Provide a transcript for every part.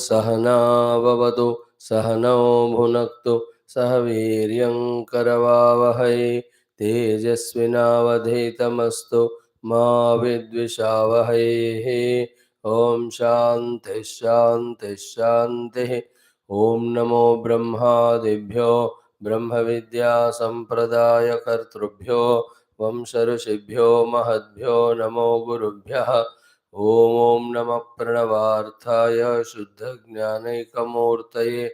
सहनाववतु सहनौ भुनक्तु सह वीर्यं करवावहै तेजस्विनावधीतमस्तु मा विद्विषावहै। ओम शांति शांति शांति। ओम नमो ब्रह्मादिभ्यो ब्रह्म विद्या संप्रदाय कर्तृभ्यो वंश ऋषिभ्यो महद्भ्यो नमो गुरुभ्यः। ओम ओम नमः प्रणवार्थाय शुद्ध ज्ञानैकमूर्तये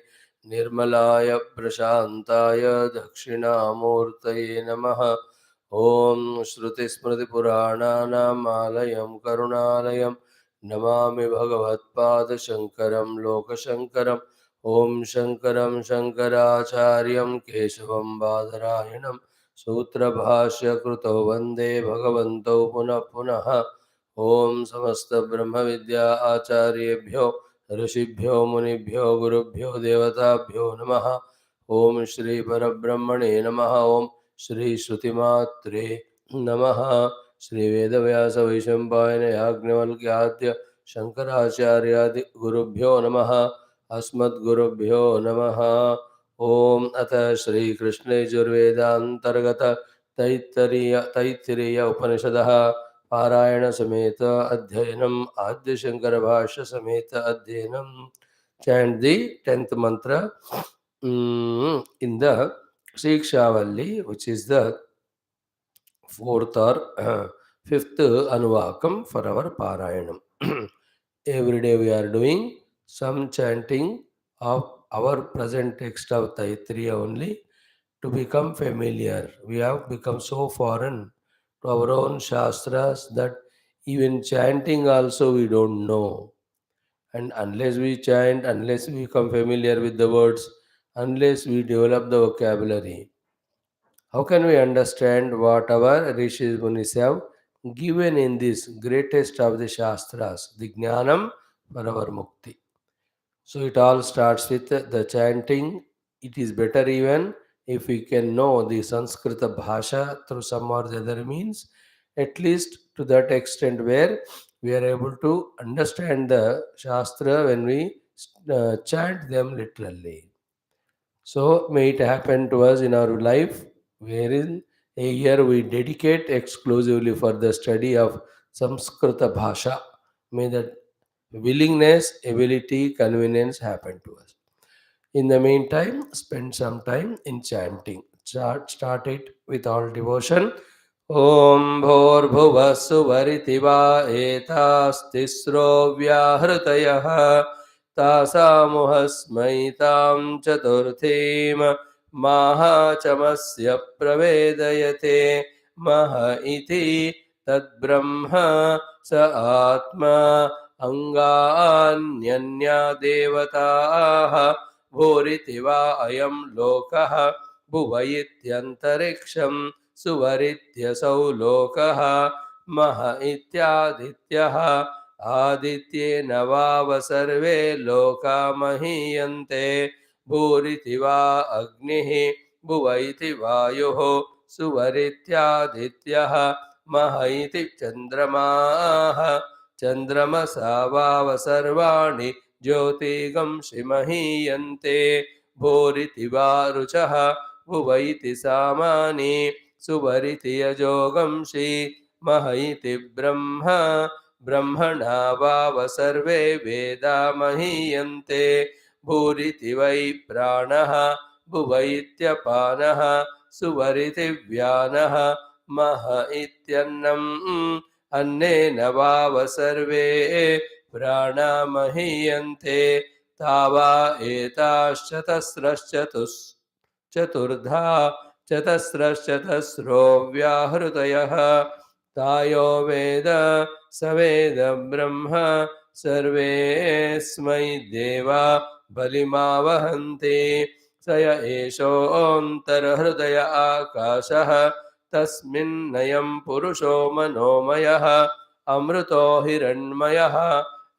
निर्मलाय प्रशांताय दक्षिणामूर्तये नमः। ओम श्रुतिस्मृतिपुराणानाम् आलयं करुणालयं नमामि भगवत्पादशङ्करं लोकशङ्करम्। ओम शङ्करं शङ्कराचार्यं केशवं बादरायणं सूत्रभाष्यकृतौ वन्दे भगवन्तौ पुनः पुनः। ओम समस्त ब्रह्म विद्या आचार्येभ्यो ऋषिभ्यो मुनिभ्यो गुरुभ्यो देवताभ्यो नमः। ओम श्री परब्रह्मणे नमः। ओम श्री श्रुतिमात्रे नमः। श्री वेदव्यास वैशंपायन याज्ञवल्क्याद्य शंकराचार्यादि गुरुभ्यो नमः। अस्मद्गुरुभ्यो नमः। ओम अथ श्री कृष्ण यजुर्वेदांतर्गत तैत्तिरीय उपनिषदः पारायण समेत अध्ययनम आद्य शंकर भाष्य समेत अध्ययनम। Chant the 10th mantra in the Siksha Valli, which is the 4th or 5th Anuvakam for our Parayanam. Every day we are doing some chanting of our present text of Taittiriya only to become familiar. We have become so foreign to our own Shastras that even chanting also we don't know. And unless we chant, unless we become familiar with the words, unless we develop the vocabulary, how can we understand what our Rishis Munis have given in this greatest of the Shastras, the Jnanam for our Mukti? So it all starts with the chanting. It is better even if we can know the Sanskrita Bhasha through some or the other means, at least to that extent where we are able to understand the Shastra when we chant them literally. So may it happen to us in our life, wherein a year we dedicate exclusively for the study of Samskrita Bhasha. May that willingness, ability, convenience happen to us. In the meantime, spend some time in chanting. Start it with all devotion. Om Bhor Bhuva Suvaritiva Etastisro Vyahritayah तासामुहस्मैतां चतुर्थीं माहाचमस्य प्रवेदयते मह इति तद्ब्रह्म स आत्मा अङ्गान्यन्या देवताः भूरिति वा अयं लोकः भुव इत्यन्तरिक्षं सुवरित्यसौ लोकः मह इत्यादित्यः आदित्येन वाव सर्वे लोका महीयन्ते भूरिति वा अग्निः भुव इति वायुः सुवरित्यादित्यः मह इति चन्द्रमाः चन्द्रमसा वाव सर्वाणि ज्योतिगंसि महीयन्ते भूरिति वा रुचः भुव इति सामानि सुवरिति यजोगंसि मह इति ब्रह्म ब्रह्मणा वाव सर्वे वेदा महीयन्ते भूरिति वै प्राणः भुव इत्यपानः सुवरिति व्यानः मह इत्यन्नम् अन्नेन वाव सर्वे प्राणा महीयन्ते तावा एताश्चतस्रश्चतुर्धा चतस्रश्चतस्रो व्याहृतयः तायो वेद स वेद ब्रह्म सर्वेऽस्मै देवा बलिमावहन्ति स य एषोऽन्तर्हृदय आकाशः तस्मिन्नयं पुरुषो मनोमयः अमृतो हिरण्मयः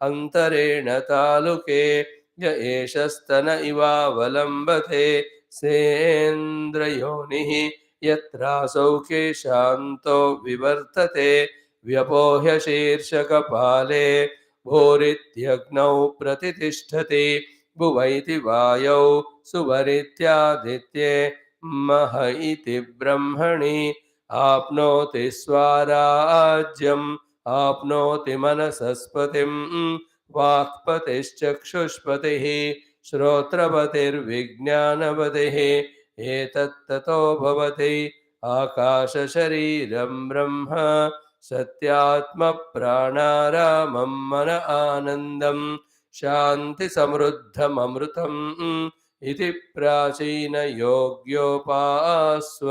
अन्तरेण तालुके य एषस्तन इवावलम्बते सेन्द्रयोनिः यत्रासौ केशान्तो विवर्तते व्यपोह्य शीर्षकपाले भूरित्यग्नौ प्रतितिष्ठति भुव इति वायौ सुवरित्यादित्ये मह इति ब्रह्मणि आप्नोति स्वराज्यम् आप्नोति मनसस्पतिं वाक्पतिश्चक्षुष्पतिः श्रोत्रपतिर्विज्ञानपतिः एतत्ततो भवति आकाशशरीरं ब्रह्म सत्यात्मप्राणारामं मन आनन्दं शान्तिसमृद्धममृतम् इति प्राचीनयोग्योपास्व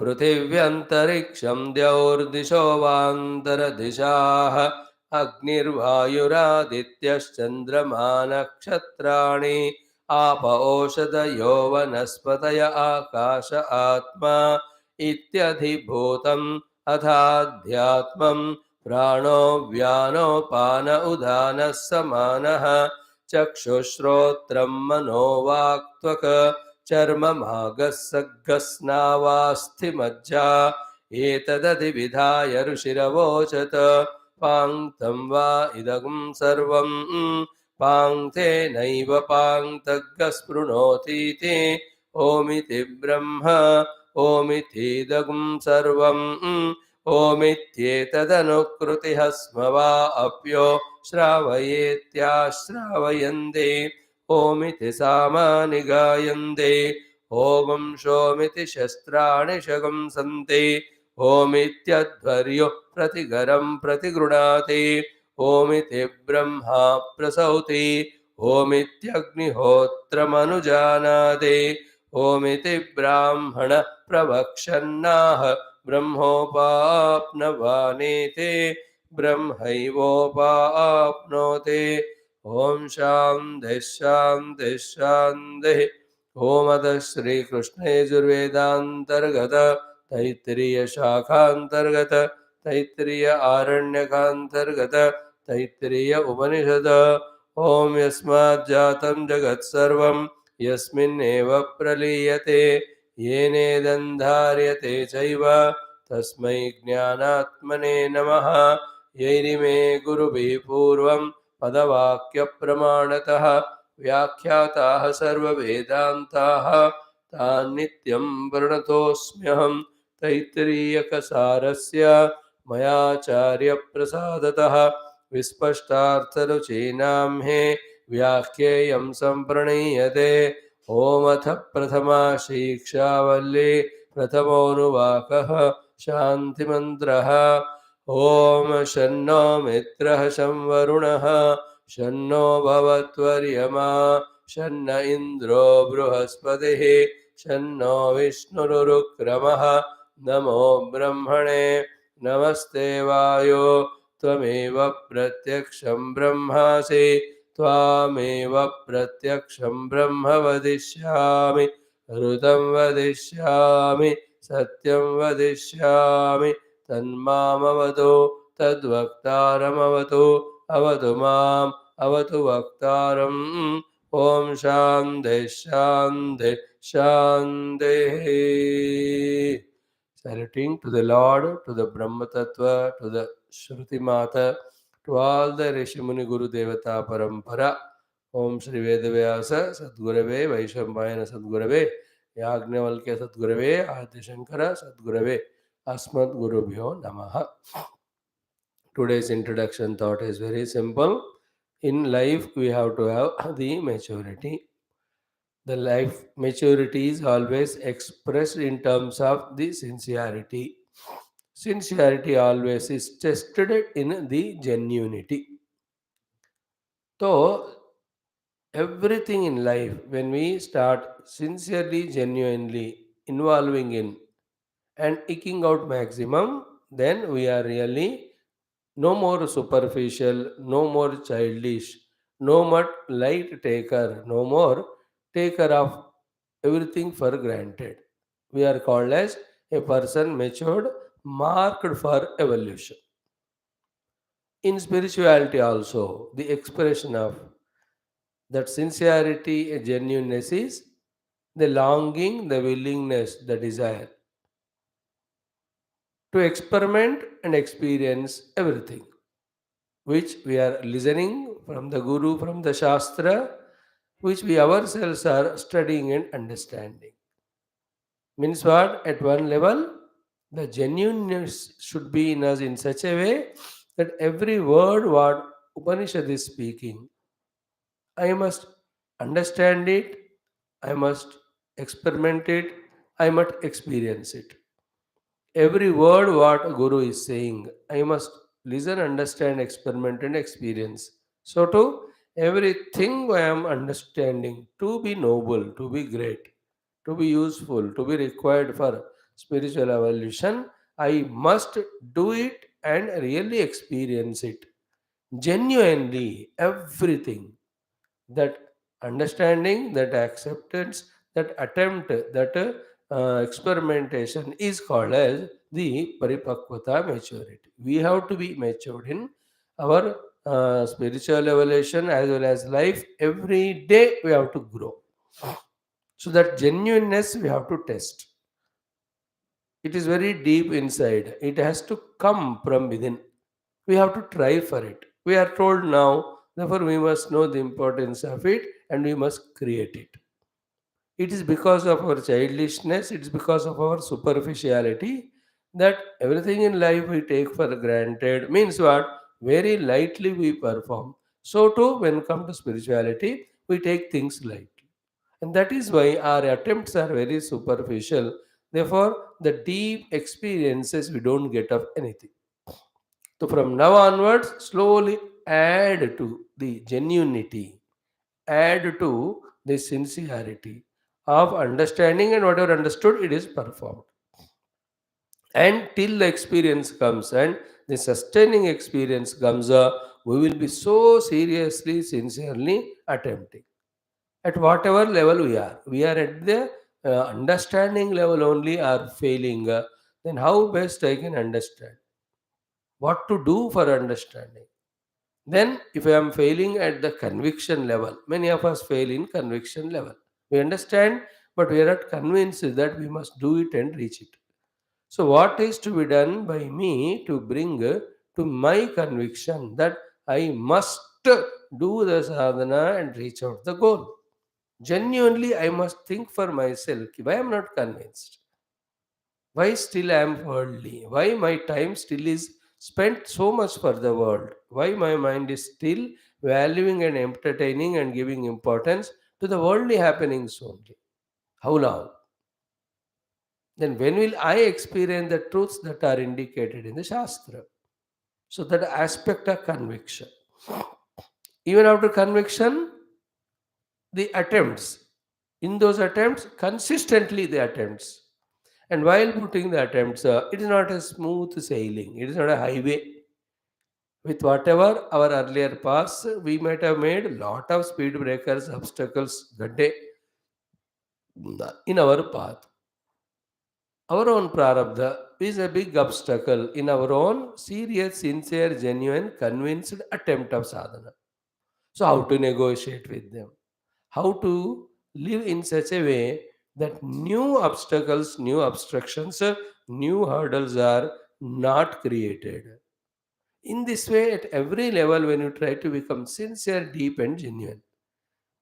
पृथिव्यन्तरिक्षं द्यौर्दिशो वान्तरदिशाः अग्निर्वायुरादित्यश्चन्द्रमा नक्षत्राणि आप ओषधयो वनस्पतय आकाश आत्मा इत्यधिभूतम् अथाध्यात्मं प्राणो व्यानोपान उदानः समानः चक्षुश्रोत्रं मनोवाक्त्वक चर्ममागस्सग्गस्नावास्थिमज्जा एतदधिविधाय ऋषिरवोचत पाङ्क्तं वा इदं सर्वं पाङ्क्तेनैव पाङ्क्तग्गस्पृणोतीति ओमिति ब्रह्म ओमितीदं सर्वं ओमित्येतदनुकृतिः स्म वा अप्यो श्रावयेत्याश्रावयन्ते ओमिति सामानि गायन्ते ओमं शोमिति शस्त्राणि शगंसन्ते ओमित्यध्वर्यो प्रतिगरं प्रतिगृणाति ओमिति ब्रह्मा प्रसौति ओमित्यग्निहोत्रमनुजानाति ओमिति ब्राह्मण प्रवक्षन्नाह ब्रह्मोपाप्नवानेते ब्रह्मैवोपाप्नोते ओम शांति शांति शांति ओम अद श्री कृष्ण यजुर्वेदांतर्गत तैत्तिरीय शाखांतर्गत तैत्तिरीय आरण्यकांतर्गत तैत्तिरीय उपनिषद ओम यस्मात् जातं जगत् सर्वं यस्मिन्नेव प्रलीयते येनेदं चैव तस्मै ज्ञानात्मने नमः यैरिमे गुरुभिः पूर्वं पदवाक्यप्रमाणतः व्याख्याताः सर्ववेदान्ताः तान् नित्यं प्रणतोऽस्म्यहं तैत्तिरीयकसारस्य मयाचार्यप्रसादतः विस्पष्टार्थरुचीनां हे व्याख्येयं सम्प्रणीयते ओमथ प्रथमा शिक्षा वल्ली प्रथमोऽनुवाकः शान्तिमन्त्रः ओम शन्नो मित्रः शं वरुणः शन्नो भवत्वर्यमा शन्न इन्द्रो बृहस्पतिः शन्नो विष्णुरुक्रमः नमो ब्रह्मणे नमस्ते वायो त्वमेव प्रत्यक्षं ब्रह्मासि त्वामेव प्रत्यक्षं ब्रह्म वदिष्यामि ऋतं वदिष्यामि सत्यं वदिष्यामि तन्मामवतु तद्वक्तारमवतु अवतु माम् अवतु वक्तारम् ओम शान्ति शान्ति शान्तिः. Saluting to the Lord, to the Brahma Tattva, to the Shruti Mata, to all the Rishi Muni Guru Devata Parampara. Om Shri Vedavyasa Sadgurave Vaishambhayana Sadgurave Yagnavalkya Sadgurave Adi Shankara Sadgurave Asmat Gurubhyo Namaha. Today's introduction thought is very simple. In life, we have to have the maturity. The life maturity is always expressed in terms of the sincerity. Sincerity always is tested in the genuinity. So, everything in life, when we start sincerely, genuinely involving in and eking out maximum, then we are really no more superficial, no more childish, no more light taker, no more taker of everything for granted. We are called as a person matured, marked for evolution. In spirituality, also, the expression of that sincerity, a genuineness is the longing, the willingness, the desire to experiment and experience everything which we are listening from the Guru, from the Shastra, which we ourselves are studying and understanding. Means what? At one level, the genuineness should be in us in such a way that every word what Upanishad is speaking, I must understand it, I must experiment it, I must experience it. Every word what Guru is saying, I must listen, understand, experiment, and experience. So too, everything I am understanding to be noble, to be great, to be useful, to be required for spiritual evolution, I must do it and really experience it genuinely. Everything, that understanding, that acceptance, that attempt, that experimentation is called as the paripakvata, maturity. We have to be matured in our spiritual evolution as well as life. Every day we have to grow. So that genuineness we have to test. It is very deep inside. It has to come from within. We have to try for it. We are told now, therefore we must know the importance of it and we must create it. It is because of our childishness, it is because of our superficiality that everything in life we take for granted. Means what? Very lightly we perform. So too, when come to spirituality, we take things lightly. And that is why our attempts are very superficial. Therefore, the deep experiences we don't get of anything. So from now onwards, slowly add to the genuinity, add to the sincerity of understanding, and whatever understood, it is performed. And till the experience comes and the sustaining experience comes, we will be so seriously, sincerely attempting. At whatever level we are, we are at the understanding level only are failing. Then how best I can understand? What to do for understanding? Then, if I am failing at the conviction level, many of us fail in conviction level. We understand, but we are not convinced that we must do it and reach it. So, what is to be done by me to bring to my conviction that I must do the sadhana and reach out the goal? Genuinely, I must think for myself. Why I am not convinced? Why still I am worldly? Why my time still is spent so much for the world? Why my mind is still valuing and entertaining and giving importance to the worldly happenings only? How long? Then when will I experience the truths that are indicated in the Shastra? So that aspect of conviction. Even after conviction, the attempts. In those attempts, consistently the attempts. And while putting the attempts, it is not a smooth sailing. It is not a highway. With whatever our earlier past, we might have made a lot of speed breakers, obstacles that day in our path. Our own prarabdha is a big obstacle in our own serious, sincere, genuine, convinced attempt of sadhana. So, how to negotiate with them? How to live in such a way that new obstacles, new obstructions, new hurdles are not created. In this way, at every level, when you try to become sincere, deep, and genuine,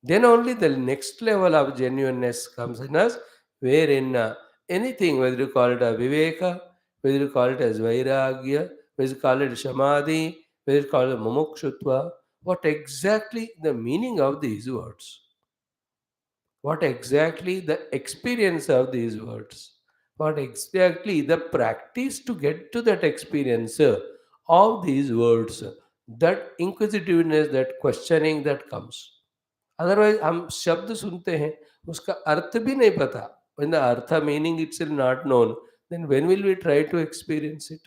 then only the next level of genuineness comes in us, wherein anything, whether you call it a viveka, whether you call it as vairagya, whether you call it samadhi, whether you call it mumukshutva, what exactly the meaning of these words? What exactly the experience of these words? What exactly the practice to get to that experience of these words? That inquisitiveness, that questioning that comes. Otherwise हम शब्द सुनते हैं, उसका अर्थ भी नहीं पता. When the artha meaning itself not known, then when will we try to experience it?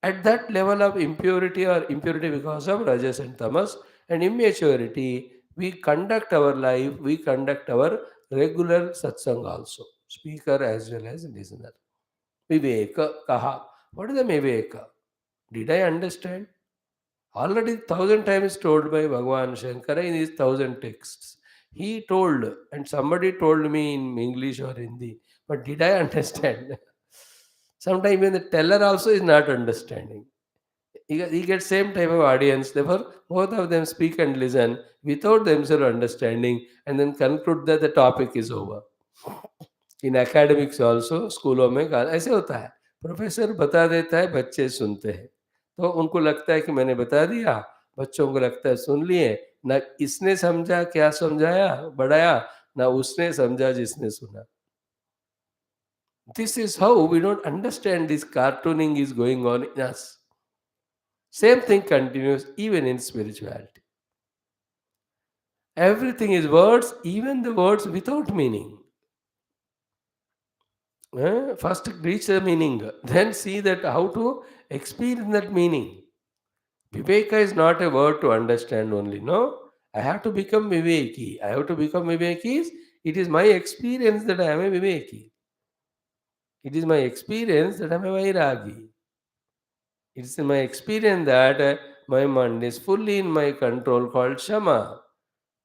At that level of impurity, or impurity because of rajas and tamas and immaturity, we conduct our life, we conduct our regular satsang also, speaker as well as listener. Viveka kaha. What is the viveka? Did I understand? Already thousand times told by Bhagavan Shankara in his thousand texts. He told, and somebody told me in English or Hindi, but did I understand? Sometimes even the teller also is not understanding. He gets same type of audience. Therefore, both of them speak and listen without themselves understanding, and then conclude that the topic is over. In academics also स्कूलों में ऐसे होता है, professor बता देता है, बच्चे सुनते हैं, तो उनको लगता है कि मैंने बता दिया, बच्चों को लगता है सुन लिए, ना इसने समझा क्या समझाया बढ़ाया, ना उसने समझा जिसने सुना. This is how we don't understand this cartooning is going on in us. Same thing continues even in spirituality. Everything is words, even the words without meaning. First reach the meaning, then see that how to experience that meaning. Viveka is not a word to understand only. No, I have to become Viveki. I have to become Viveki. It is my experience that I am a Viveki. It is my experience that I am a Vairagi. It is my experience that my mind is fully in my control called Shama.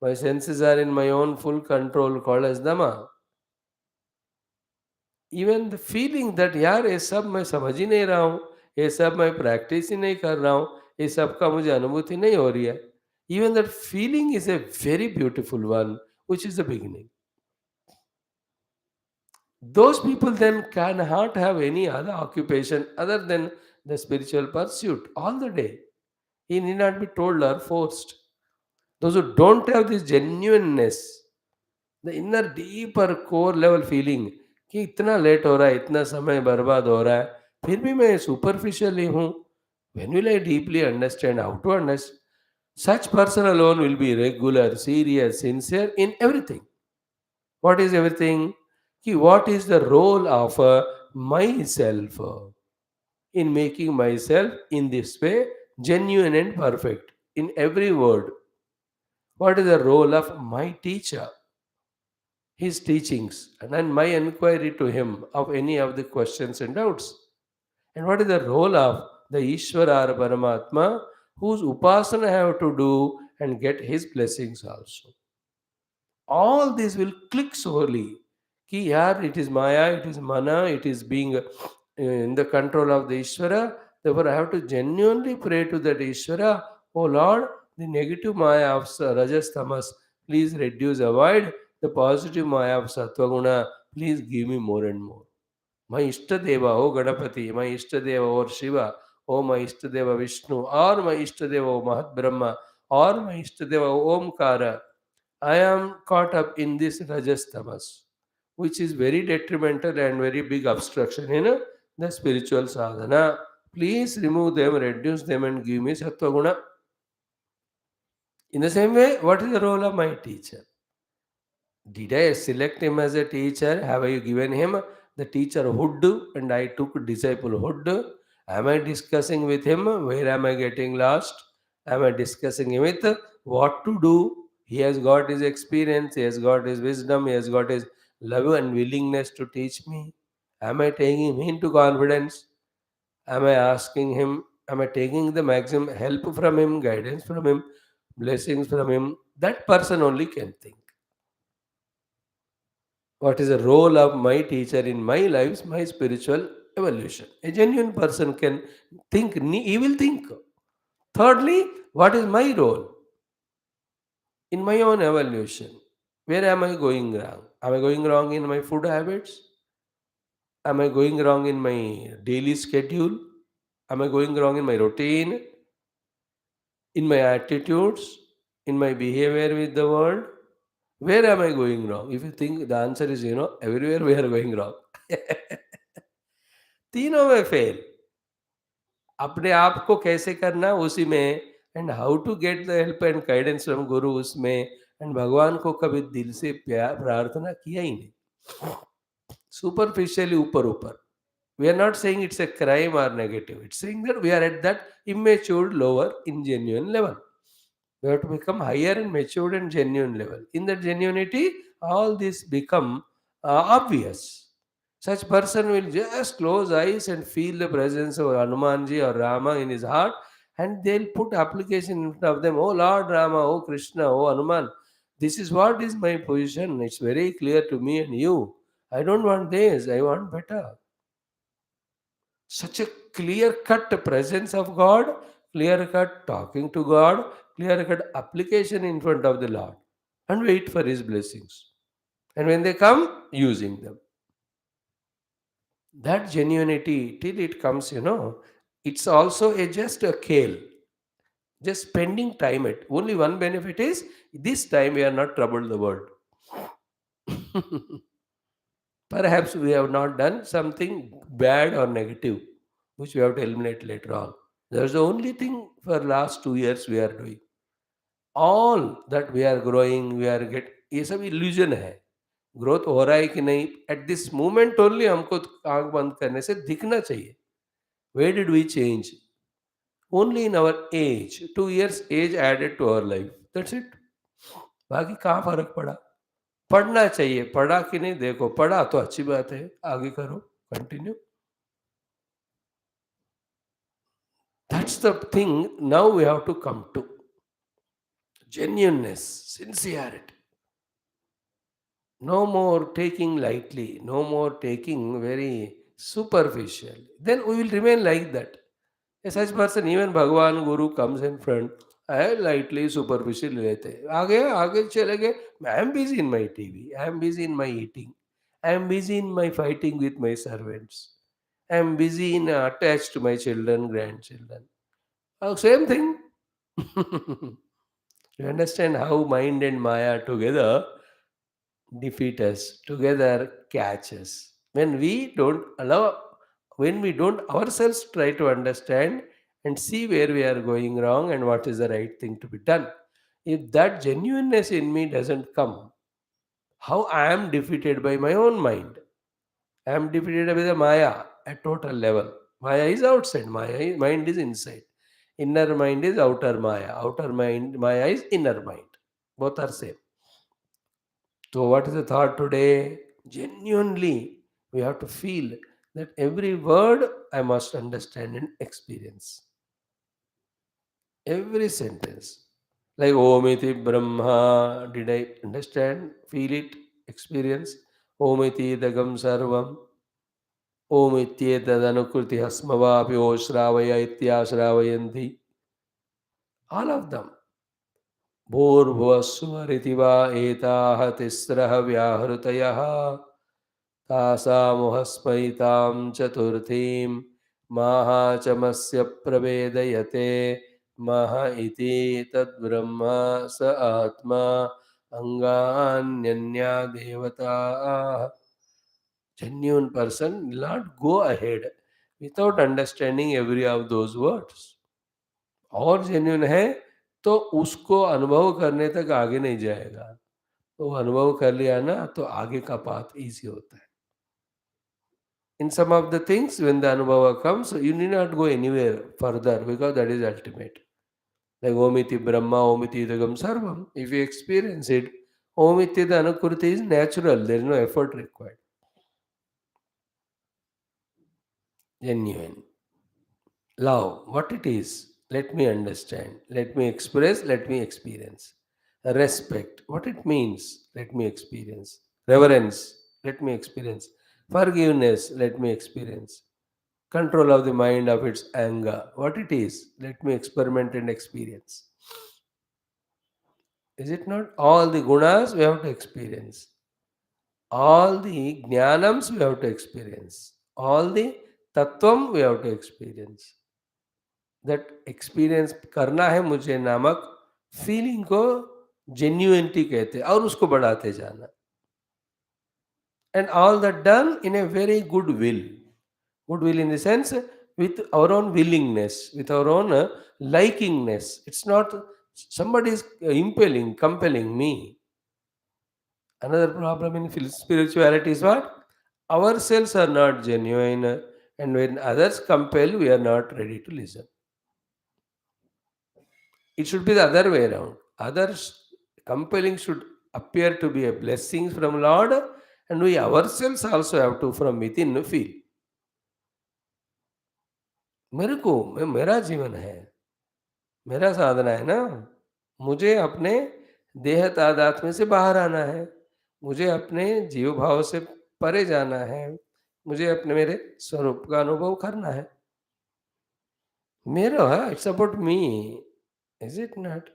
My senses are in my own full control called as Dhamma. Even the feeling that यार ये सब मैं समझ ही नहीं रहा हूँ, ये सब मैं प्रैक्टिस ही नहीं कर रहा हूँ, ये सब का मुझे अनुभूति नहीं हो रही है, even that feeling is a very beautiful one which is the beginning. Those people then cannot have any other occupation other than the spiritual pursuit all the day. He need not be told or forced. Those who don't have this genuineness, the inner deeper core level feeling कि इतना late हो रहा है, इतना समय बर्बाद हो रहा है, फिर भी मैं सुपरफिशियली हूँ. When will I deeply understand how to understand, such person alone will be regular serious sincere in everything. What is everything? कि what is the role of myself in making myself in this way genuine and perfect in every word. What is the role of my teacher, his teachings, and then my inquiry to him of any of the questions and doubts? And what is the role of the Ishvara or Paramatma, whose upasana I have to do and get his blessings also? All this will click sorely. Ki yaar, it is Maya, it is Mana, it is being in the control of the Ishvara. Therefore, I have to genuinely pray to that Ishvara, oh Lord, the negative Maya of Rajas Tamas, please reduce, avoid. The positive Maya of Sattva Guna, please give me more and more. My Ishtadeva, oh Ganapati, my Ishtadeva, or Shiva, oh my Ishtadeva Vishnu, or my Ishtadeva, oh Mahat Brahma, or my Ishtadeva, oh Omkara. I am caught up in this Rajas Tamas, which is very detrimental and very big obstruction in the spiritual sadhana. Please remove them, reduce them, and give me Sattva Guna. In the same way, what is the role of my teacher? Did I select him as a teacher? Have I given him the teacherhood and I took disciplehood? Am I discussing with him where am I getting lost? Am I discussing with what to do? He has got his experience, he has got his wisdom, he has got his love and willingness to teach me. Am I taking him into confidence? Am I asking him? Am I taking the maximum help from him, guidance from him, blessings from him? That person only can think. What is the role of my teacher in my life, my spiritual evolution? A genuine person can think, he will think. Thirdly, what is my role in my own evolution? Where am I going wrong? Am I going wrong in my food habits? Am I going wrong in my daily schedule? Am I going wrong in my routine? In my attitudes? In my behavior with the world? Where am I going wrong? If you think the answer is, everywhere we are going wrong. तीनों में fail. अपने आप को कैसे करना उसी में, and how to get the help and guidance from guru उसमें, एंड भगवान को कभी दिल से प्यार प्रार्थना किया ही नहीं, सुपरफिशियली ऊपर ऊपर. We are not saying it's a crime or negative, it's saying that we are at that immature lower in genuine level. We have to become higher and matured and genuine level. In that genuinity, all this become obvious. Such person will just close eyes and feel the presence of Hanumanji or Rama in his heart, and they'll put application in front of them. Oh Lord Rama, oh Krishna, oh Hanuman, this is what is my position. It's very clear to me and you. I don't want this, I want better. Such a clear cut presence of God, clear cut talking to God, clear cut application in front of the Lord, and wait for His blessings. And when they come, using them. That genuinity, till it comes, it's also just a kale, just spending time at. Only one benefit is this time we are not troubled the world. Perhaps we have not done something bad or negative, which we have to eliminate later on. That's the only thing for last 2 years we are doing. All that we are growing, we are get ये सब illusion है. Growth हो रहा है कि नहीं at this moment only हमको आंख बंद करने से दिखना चाहिए. Where did we change? Only in our age. 2 years age added to our life. That's it. बाकी कहाँ फर्क पड़ा? पढ़ना चाहिए. पढ़ा कि नहीं देखो. पढ़ा तो अच्छी बात है. आगे करो. Continue. That's the thing now we have to come to. Genuineness, sincerity. No more taking lightly, no more taking very superficial. Then we will remain like that. A such person, even Bhagwan Guru comes in front, I lightly, superficial लेते आगे आगे चले गए. I am busy in my TV. I am busy in my eating. I am busy in my fighting with my servants. I am busy in attached to my children, grandchildren. Oh, same thing. You understand how mind and Maya together defeat us, together catch us. When we don't ourselves try to understand and see where we are going wrong and what is the right thing to be done. If that genuineness in me doesn't come, how I am defeated by my own mind. I am defeated by the Maya at total level. Maya is outside, mind is inside. Inner mind is outer Maya. Outer mind, Maya is inner mind. Both are same. So, what is the thought today? Genuinely, we have to feel that every word I must understand and experience. Every sentence. Like Omiti Brahma, did I understand, feel it, experience? Omiti Dagam Sarvam, Omitye Tadanukurti Hasmavapyo Shravaya Itya Shravayandi. All of them. भूर्भुवस्सुवरिति वा एताः तिस्रः व्याहृतयः तासामुहस्मैतां चतुर्थीं माहाचमस्य प्रवेदयते मह इति तद्ब्रह्म स आत्मा अंगान्यन्या देवताः. Genuine person will not go ahead without understanding every of those words. और genuine है तो उसको अनुभव करने तक आगे नहीं जाएगा. तो अनुभव कर लिया ना तो आगे का पाथ ईजी होता है. In some of the things when the anubhava comes, you need not go anywhere further because that is ultimate. Like Omiti Brahma, Omiti Idagam Sarvam. If you experience it, Omiti the Anukurti is natural. There is no effort required. Genuine. Love, what it is, let me understand. Let me express, let me experience. Respect, what it means, let me experience. Reverence, let me experience. Forgiveness, let me experience. Control of the mind of its anger, what it is, let me experiment and experience. Is it not? All the gunas we have to experience. All the jnanams we have to experience. All the tattvam we have to experience. That experience करना है मुझे नामक feeling को genuinity कहते हैं और उसको बढ़ाते जाना. And all that done in a very good will in the sense with our own willingness, with our own likingness. It's not somebody is compelling me. Another problem in spirituality is what? Ourselves are not genuine, and when others compel, we are not ready to listen. It should be the other way around. Others compelling should appear to be a blessing from Lord, and we ourselves also have to from within feel. मेरा जीवन है, मेरा साधना है ना. मुझे अपने देह तादात्म्य से बाहर आना है. मुझे अपने जीव भाव से परे जाना है. मुझे अपने मेरे स्वरूप का अनुभव करना है। मेरा है, it's about me, is it not?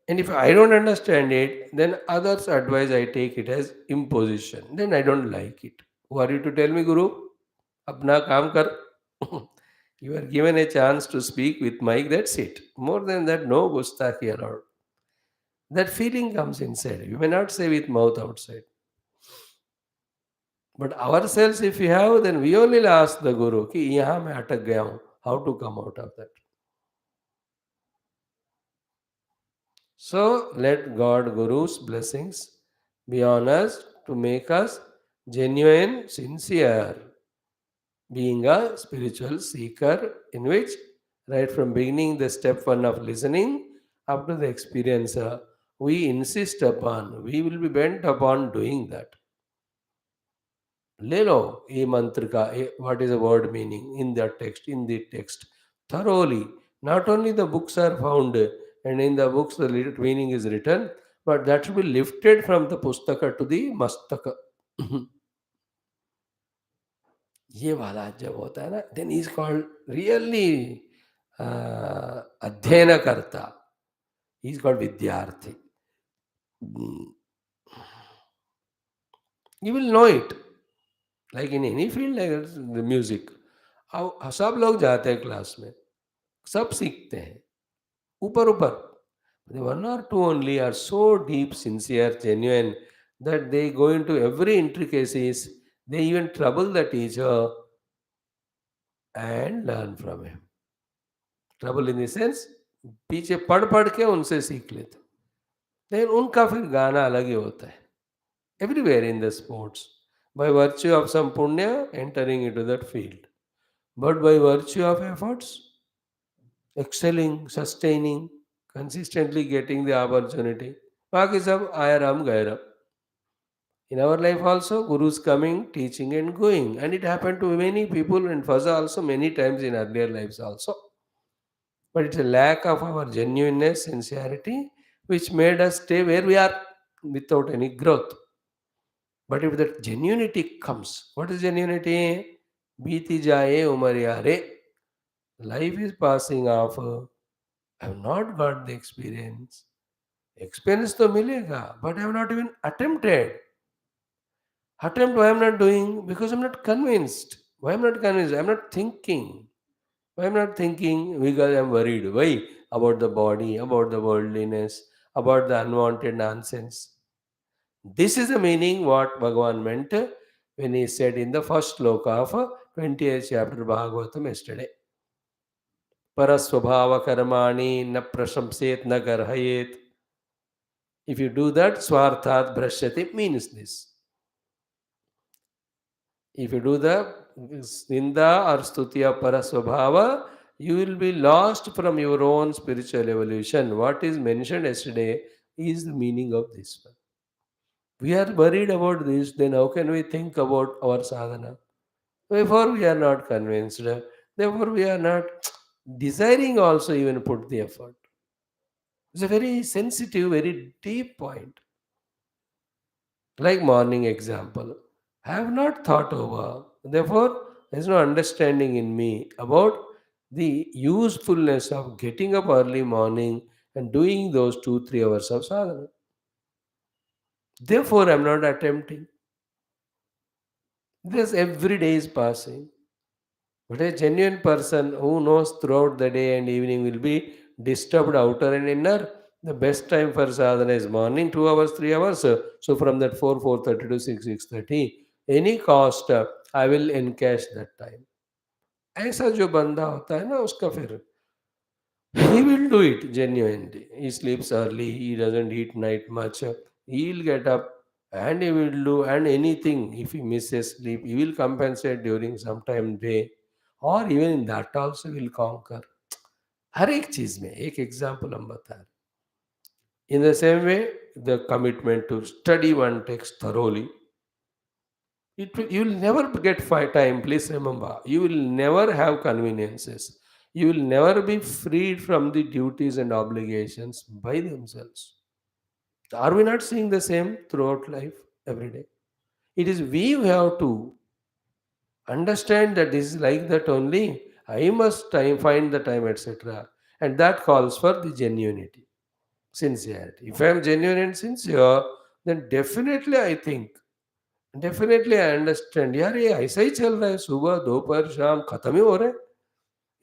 And if I don't understand it, then others' advice I take it as imposition. Then I don't like it. Who are you to tell me, Guru? अपना काम कर. You are given a chance to speak with mic, that's it. More than that, no gustaki allowed. That feeling comes inside. You may not say with mouth outside. But ourselves, if we have, then we only ask the Guru, कि यहाँ मैं अटक गया हूँ, how to come out of that. So let God Guru's blessings be on us to make us genuine, sincere, being a spiritual seeker in which right from beginning the step one of listening up to the experience we insist upon, we will be bent upon doing that. ले लो ये मंत्र का what is the word meaning in the text, in the text thoroughly. Not only the books are found and in the books the meaning is written, but that should be lifted from the pustaka to the mastaka. ये वाला जब होता है ना, then he is called really अध्ययन करता, he is called vidyarthi. Mm. You will know it like in any field, like the music. अब सब लोग जाते हैं क्लास में, सब सीखते हैं ऊपर ऊपर. One or two only are so deep, sincere, genuine that they go into every intricacies. They even trouble the teacher and learn from him. Trouble in the sense पीछे पढ़ पढ़ के उनसे सीख लेते. लेकिन उनका फिर गाना अलग ही होता है. Everywhere in the sports, by virtue of some punya entering into that field, but by virtue of efforts, excelling, sustaining, consistently getting the opportunity. बाकी सब आया राम गए Ram. In our life also, Guru's coming, teaching and going. And it happened to many people in Faza also many times in earlier lives also. But it's a lack of our genuineness, sincerity, which made us stay where we are without any growth. But if that genuinity comes, what is genuinity? Biti jaye umar yare. Life is passing off. I have not got the experience. Experience to milega, but I have not even attempted. Attempt why I'm not doing? Because I'm not convinced. Why I'm not convinced? I'm not thinking. Why I'm not thinking? Because I'm worried. Why? About the body, about the worldliness, about the unwanted nonsense. This is the meaning what Bhagavan meant when he said in the first sloka of 20th chapter Bhagavatam yesterday. Parasvabhava karmani na prasamset na garhayet. If you do that, swarthat brashyate means this. If you do the Ninda or Stutiya Parasvabhava, you will be lost from your own spiritual evolution. What is mentioned yesterday is the meaning of this one. We are worried about this, then how can we think about our sadhana? Therefore, we are not convinced. Therefore, we are not desiring also even put the effort. It's a very sensitive, very deep point. Like morning example. I have not thought over. Therefore, there is no understanding in me about the usefulness of getting up early morning and doing those 2 3 hours of sadhana. Therefore, I am not attempting. This every day is passing. But a genuine person who knows throughout the day and evening will be disturbed outer and inner. The best time for sadhana is morning, 2 hours, 3 hours. So from that 4:30 to 6:30, any cost I will encash that time. ऐसा जो बंदा होता है ना उसका फिर he will do it genuinely. He sleeps early, he doesn't eat night much. He'll get up and he will do and anything if he misses sleep, he will compensate during some time day और even in that also will conquer. हर एक चीज में एक example हम बता रहे. In the same way the commitment to study one text thoroughly. You will never get time. Please remember, you will never have conveniences. You will never be freed from the duties and obligations by themselves. Are we not seeing the same throughout life every day? It is we who have to Understand that this is like that only. I must time, find the time, etc. And that calls for the genuinity, sincerity. If I am genuine and sincere, then definitely I think, definitely I understand. यार ये ऐसा ही चल रहा है, सुबह दोपहर शाम खत्म ही हो रहा है,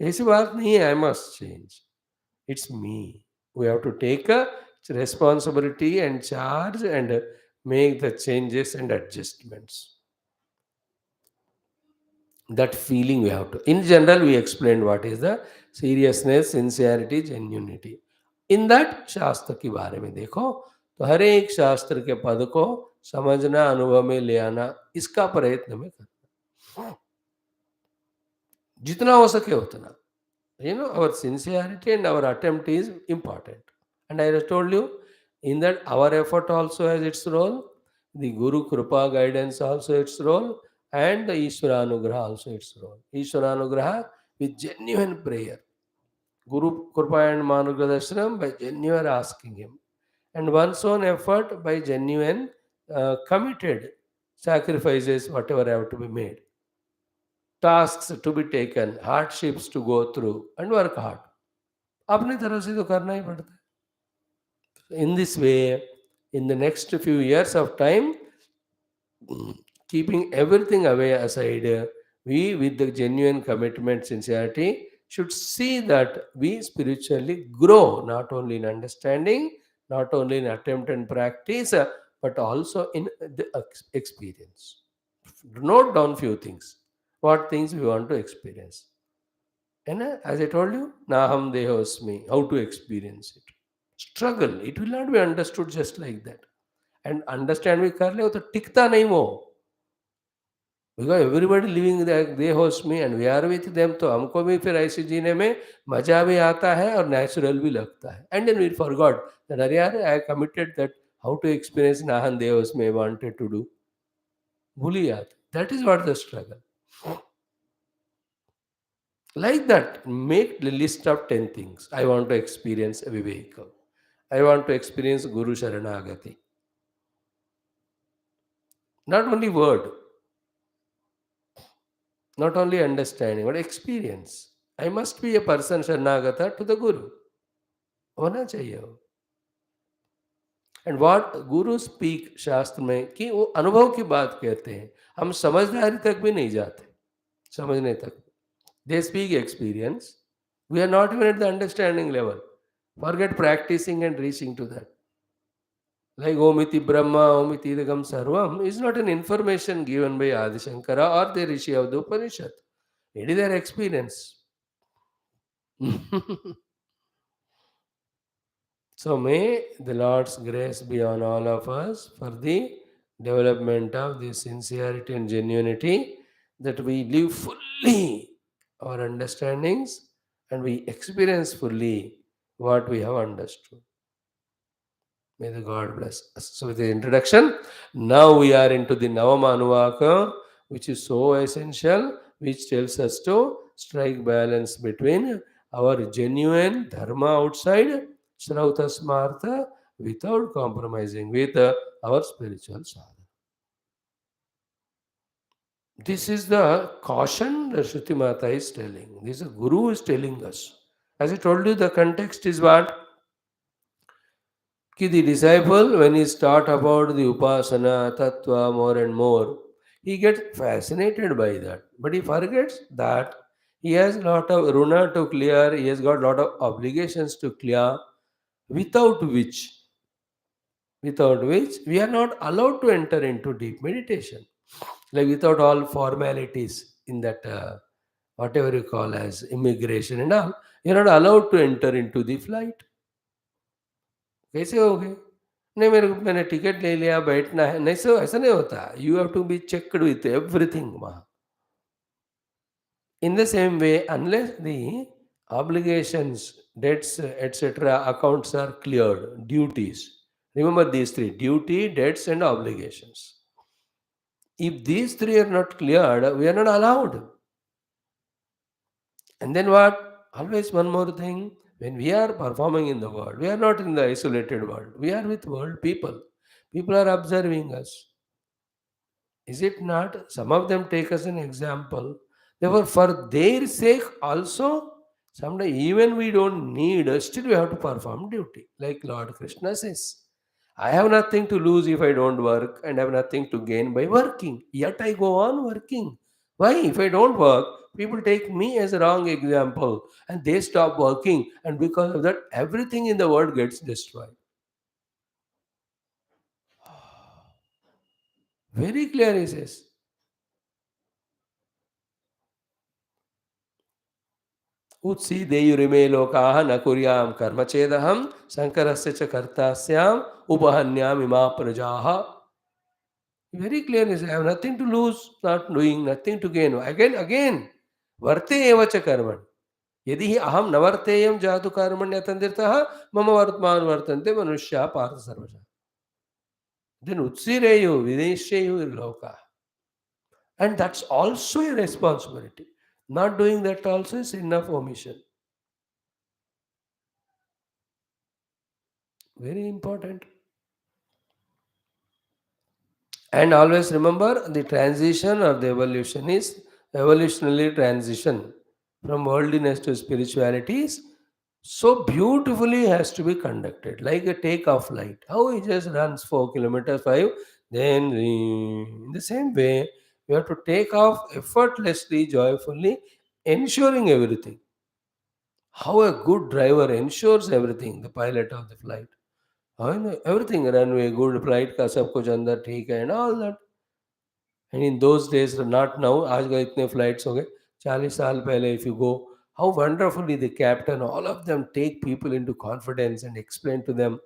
ऐसी बात नहीं है. I must change. It's me. We have to take a responsibility and charge and make the changes and adjustments. That feeling we have to. In general, we explained what is the seriousness, sincerity, genuinity. In that शास्त्र के बारे में देखो, तो हर एक शास्त्र के पद को समझना, अनुभव में ले आना, इसका प्रयत्न में करना, जितना हो सके उतना. Our sincerity and our attempt is important. And I have told you, in that our effort also has its role, the Guru Kripa guidance also its role, and the Ishwaranugraha also its role. Ishwaranugraha with genuine prayer. Guru Kripa and Manugraha Darshanam by genuine asking him. And one's own effort by genuine, committed sacrifices, whatever have to be made. Tasks to be taken, hardships to go through, and work hard. अपनी तरफ से तो करना ही पड़ता है. In this way, in the next few years of time, keeping everything away aside, we, with the genuine commitment, sincerity, should see that we spiritually grow, not only in understanding, not only in attempt and practice, but also in the experience. Note down few things. What things we want to experience. And as I told you, Naham Dehosmi, how to experience it. Struggle. It will not be understood just like that. And understand we कर ले वो तो टिकता नहीं वो. Because everybody living there, they host me and we are with them, तो हमको भी फिर ऐसे जीने में मजा भी आता है और natural भी लगता है. And then we forgot that अरे यार I committed that how to experience Nahan Dehosmi I wanted to do. भूल ही जाते. That is what the struggle. Like that, make the list of 10 things. I want to experience a Viveka. I want to experience Guru Sharanagati. Not only word, not only understanding, but experience. I must be a person Sharanagata to the Guru. होना चाहिए वो. And what Guru speak शास्त्र में कि वो अनुभव की बात कहते हैं. हम समझदारी तक भी नहीं जाते. समझने तक. They speak experience. We are not even at the understanding level. Forget practicing and reaching to that. Like Omiti Brahma, Omiti Idagam Sarvam is not an information given by Adi Shankara or the Rishi of the Upanishad. It is their experience. So may the Lord's grace be on all of us for the development of the sincerity and genuinity, that we live fully our understandings and we experience fully what we have understood. May the God bless us. So with the introduction, now we are into the Navama Anuvaka, which is so essential, which tells us to strike balance between our genuine dharma outside, Shrauta Smartha, without compromising with our spiritual sadhana. This is the caution that Shruti Mata is telling. This is the Guru is telling us. As I told you, the context is what? Ki the disciple, when he start about the upasana, tattva more and more, he gets fascinated by that. But he forgets that he has a lot of runa to clear, he has got a lot of obligations to clear, without which, without which we are not allowed to enter into deep meditation. Like without all formalities in that, whatever you call as immigration and all, you're not allowed to enter into the flight. कैसे हो गए? नहीं मेरे को मैंने ticket ले लिया बैठना है, नहीं सो ऐसा नहीं होता. You have to be checked with everything वहाँ. In the same way, unless the obligations, debts, etc., accounts are cleared, duties. Remember these three: duty, debts, and obligations. If these three are not cleared, we are not allowed. And then what? Always one more thing. When we are performing in the world, we are not in the isolated world. We are with world people. People are observing us. Is it not? Some of them take as an example. Therefore, for their sake also, someday even we don't need, still we have to perform duty. Like Lord Krishna says, I have nothing to lose if I don't work, and have nothing to gain by working. Yet I go on working. Why? If I don't work, people take me as a wrong example and they stop working, and because of that, everything in the world gets destroyed. Very clear, he says. उत्सीदेयुरिमे लोकाः न कुर्यां कर्म चेदहं शंकरस्य च कर्तास्याम् उपहन्यामिमा प्रजाः. Very clear is, I have nothing to lose, not doing, nothing to gain. Again, वर्ते एव च कर्मणि. यदि हि अहं न वर्तेयं जातु कर्मण्यतन्द्रितः मम वर्तमान वर्तन्ते मनुष्याः पार्थ सर्वशः. Then उत्सीदेयु विदेशेयु लोकाः. And that's also a responsibility. Not doing that also is enough omission. Very important. And always remember the transition or the evolution is evolutionary transition from worldliness to spirituality is so beautifully has to be conducted like a takeoff flight. How he just runs 4 kilometers, 5, then in the same way you have to take off effortlessly, joyfully, ensuring everything. How a good driver ensures everything, the pilot of the flight. हाँ ना, everything runway good flight का सब कुछ अंदर ठीक है and all that. And in those days, not now, आजकल इतने फ्लाइट्स हो गए, 40 साल पहले if you go, how wonderfully the captain, all of them take people into confidence and explain to them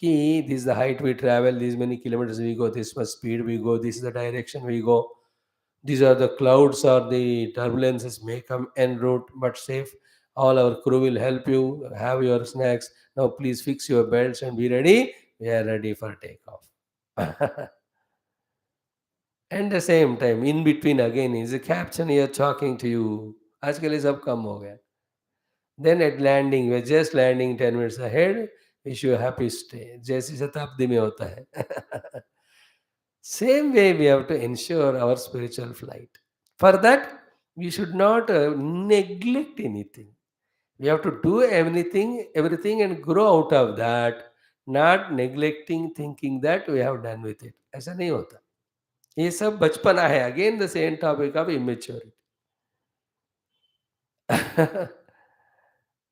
कि this is the height we travel, these many kilometers we go, this much speed we go, this is the direction we go, these are the clouds or the turbulences may come en route but safe. All our crew will help you, have your snacks, now please fix your belts and be ready, we are ready for takeoff. And the same time, in between again is a caption here talking to you. आजकल ये सब कम हो गया. Then at landing, we're just landing 10 minutes ahead. Wish you a happy stay. जैसी शताब्दी में होता है. Same way we have to ensure our spiritual flight. For that, we should not neglect anything. We have to do everything and grow out of that, not neglecting, thinking that we have done with it. ऐसा नहीं होता. ये सब बचपना है. Again the same topic of immaturity.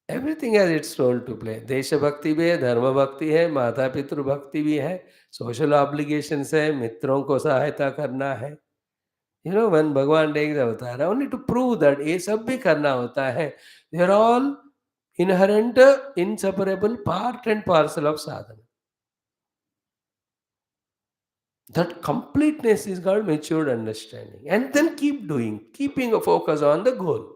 Everything has its role to play. देशभक्ति भी है, धर्म भक्ति है, माता पितृ भक्ति भी है, सोशल ऑब्लिगेशंस है, मित्रों को सहायता करना है. You know when Bhagwan takes avatar only to prove that ये सब भी करना होता है. They are all inherent inseparable part and parcel of sadhana. That completeness is called matured understanding. And then keep doing, keeping a focus on the goal.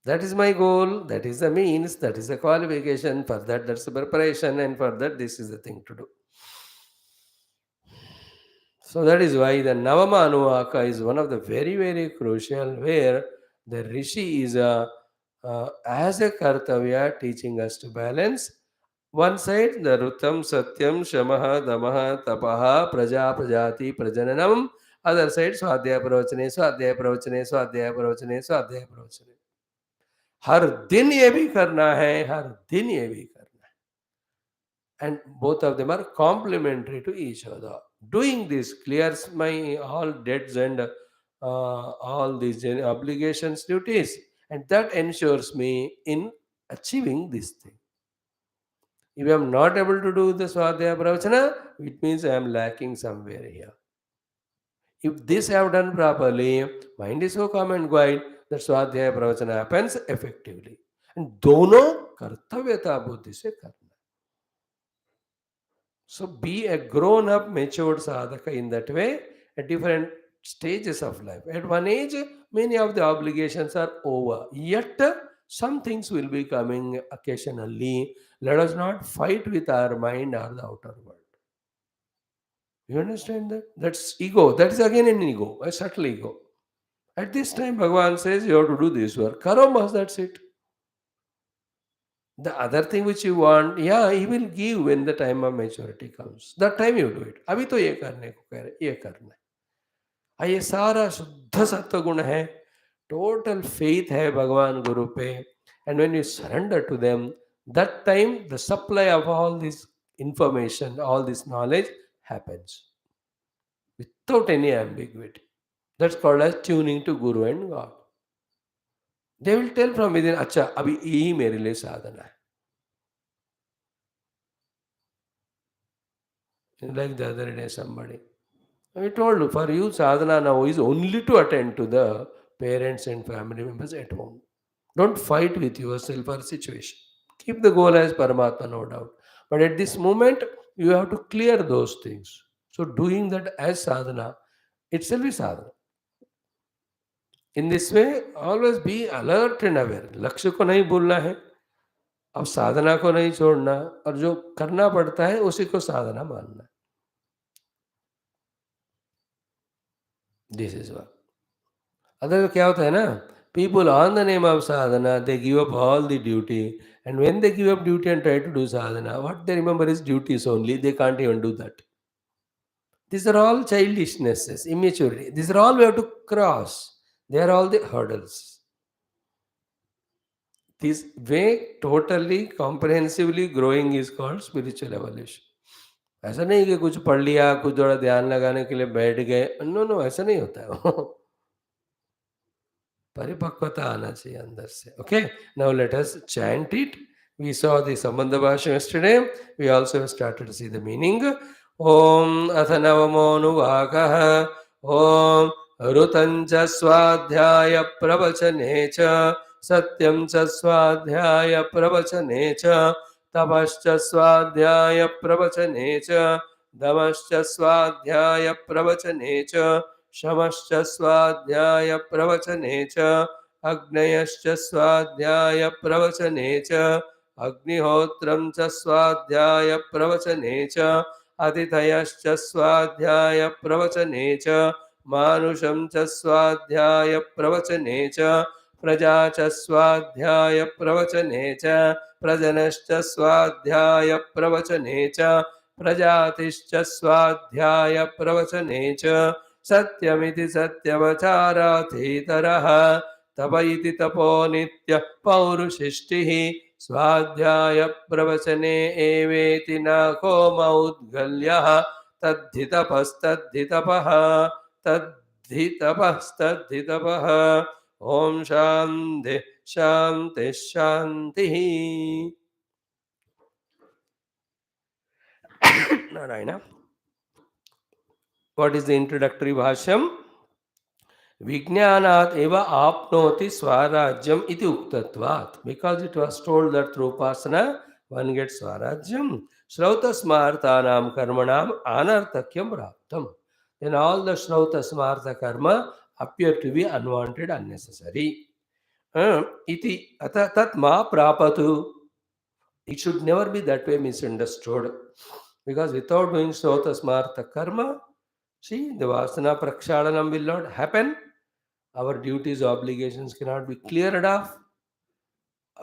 That is my goal, that is the means, that is the qualification. For that, that's the preparation, and for that, this is the thing to do. So that is why the Navama Anuvaka is one of the very, very crucial, where the Rishi is as a Kartavya teaching us to balance. One side, the Rutam, Satyam, Shamaha, Damaha, Tapaha, Praja, Prajati, Prajananam. Other side, Swadhyaya Pravachane, Swadhyaya Pravachane, Swadhyaya Pravachane, Swadhyaya Pravachane. हर दिन ये भी करना है, हर दिन ये भी करना है. And both of them are complementary to each other. Doing this clears my all debts and all these obligations, duties, and that ensures me in achieving this thing. If I am not able to do the Swadhyaya Pravachana, it means I am lacking somewhere here. If this I have done properly, mind is so calm and quiet that Swadhyaya Pravachana happens effectively. And दोनों कर्तव्यता बुद्धि से करना. So be a grown up, matured sadhaka in that way at different stages of life. At one age, many of the obligations are over. Yet, some things will be coming occasionally. Let us not fight with our mind or the outer world. You understand that? That's ego. That is again an ego, a subtle ego. At this time, Bhagavan says you have to do this work. Karamas, that's it. The other thing which you want, yeah, he will give when the time of maturity comes. That time you do it. अभी तो ये करने को कह रहे, ये करना है. ये सारा शुद्ध सत्व गुण है, टोटल फेथ है भगवान गुरु पे, and when you surrender to them, that time the supply of all this information, all this knowledge happens without any ambiguity. That's called as tuning to Guru and God. They will tell from within, अच्छा अभी यही मेरे लिए साधना है. Like the other day somebody, I told, for you sadhana now is only to attend to the parents and family members at home. Don't fight with yourself or situation. Keep the goal as Paramatma, no doubt. But at this moment, you have to clear those things. So doing that as sadhana itself is sadhana. In this way, always be alert and aware. लक्ष्य को नहीं भूलना है, अब साधना को नहीं छोड़ना, और जो करना पड़ता है उसी को साधना मानना. This is one. अदर क्या होता है ना, people on the name of sadhana they give up all the duty, and when they give up duty and try to do sadhana, what they remember is duties only. They can't even do that. These are all childishnesses, immaturity. These are all we have to cross. They are all the hurdles. This way totally comprehensively growing is called spiritual evolution. ऐसा नहीं कि कुछ पढ़ लिया, कुछ थोड़ा ध्यान लगाने के लिए बैठ गए. नो नो, ऐसा नहीं होता है. परिपक्वता आना चाहिए अंदर से. Okay, now let us chant it. We saw the sambandh bhashya yesterday. We also started to see the meaning. ओम अथ नवमोऽनुवाकः. ओम ऋतं च स्वाध्याय प्रवचने च सत्यं च स्वाध्याय प्रवचने च तपश्च स्वाध्याय प्रवचने च दमश्च स्वाध्याय प्रवचने च शमश्च स्वाध्याय प्रवचने च अग्नयश्च स्वाध्याय प्रवचने च अग्निहोत्रं च स्वाध्याय प्रवचने च अतिथयश्च स्वाध्याय प्रवचने च मानुषं च स्वाध्याय प्रवचने च प्रजा च स्वाध्याय प्रवचने च प्रजनश्च स्वाध्याय प्रवचने च प्रजातिश्च स्वाध्याय प्रवचने च सत्यमिति सत्यवचारातीतरः तप इति तपो नित्य पौरुषिष्टिः स्वाध्याय प्रवचने एवेति न को मौद्गल्यः तद्धितपस्तद्धितपः तद्धितपस्तद्धितपः. ओम शांति शांति शांति. Narayan. What is the introductory bhashyam? Vijnanat eva apnoti swarajyam iti uktatvat. Because it was told that through upasana one gets swarajyam. Shrauta smartanam karmanam anarthakyam praptam. Then all the shrauta smarta karma appear to be unwanted, unnecessary. Iti tat ma prapatu. It should never be that way misunderstood. Because without doing shrauta smarta karma, see, the vasana prakshalanam will not happen. Our duties, obligations cannot be cleared off.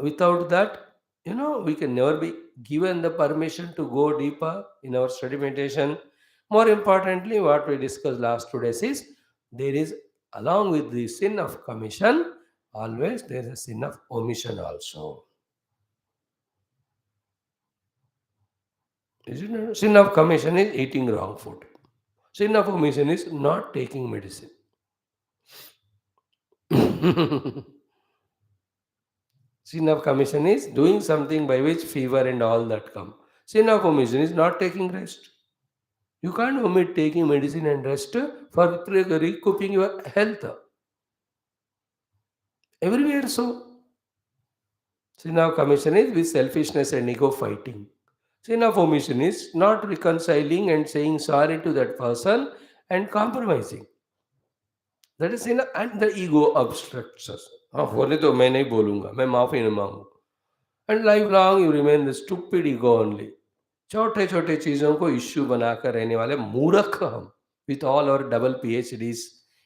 Without that, we can never be given the permission to go deeper in our study meditation. More importantly, what we discussed last 2 days is, there is, along with the sin of commission, always there is a sin of omission also. Sin of commission is eating wrong food. Sin of omission is not taking medicine. Sin of commission is doing something by which fever and all that come. Sin of omission is not taking rest. You can't omit taking medicine and rest for recouping your health. Everywhere so. Sin of commission is with selfishness and ego fighting. Sin of omission is not reconciling and saying sorry to that person and compromising. That is sin, and the ego obstructs us. बोले तो मैं नहीं बोलूंगा, मैं माफी नहीं मांगू. And lifelong you remain the stupid ego only. छोटे छोटे चीजों को इश्यू बनाकर रहने वाले मूर्ख हम. With all our double PhDs,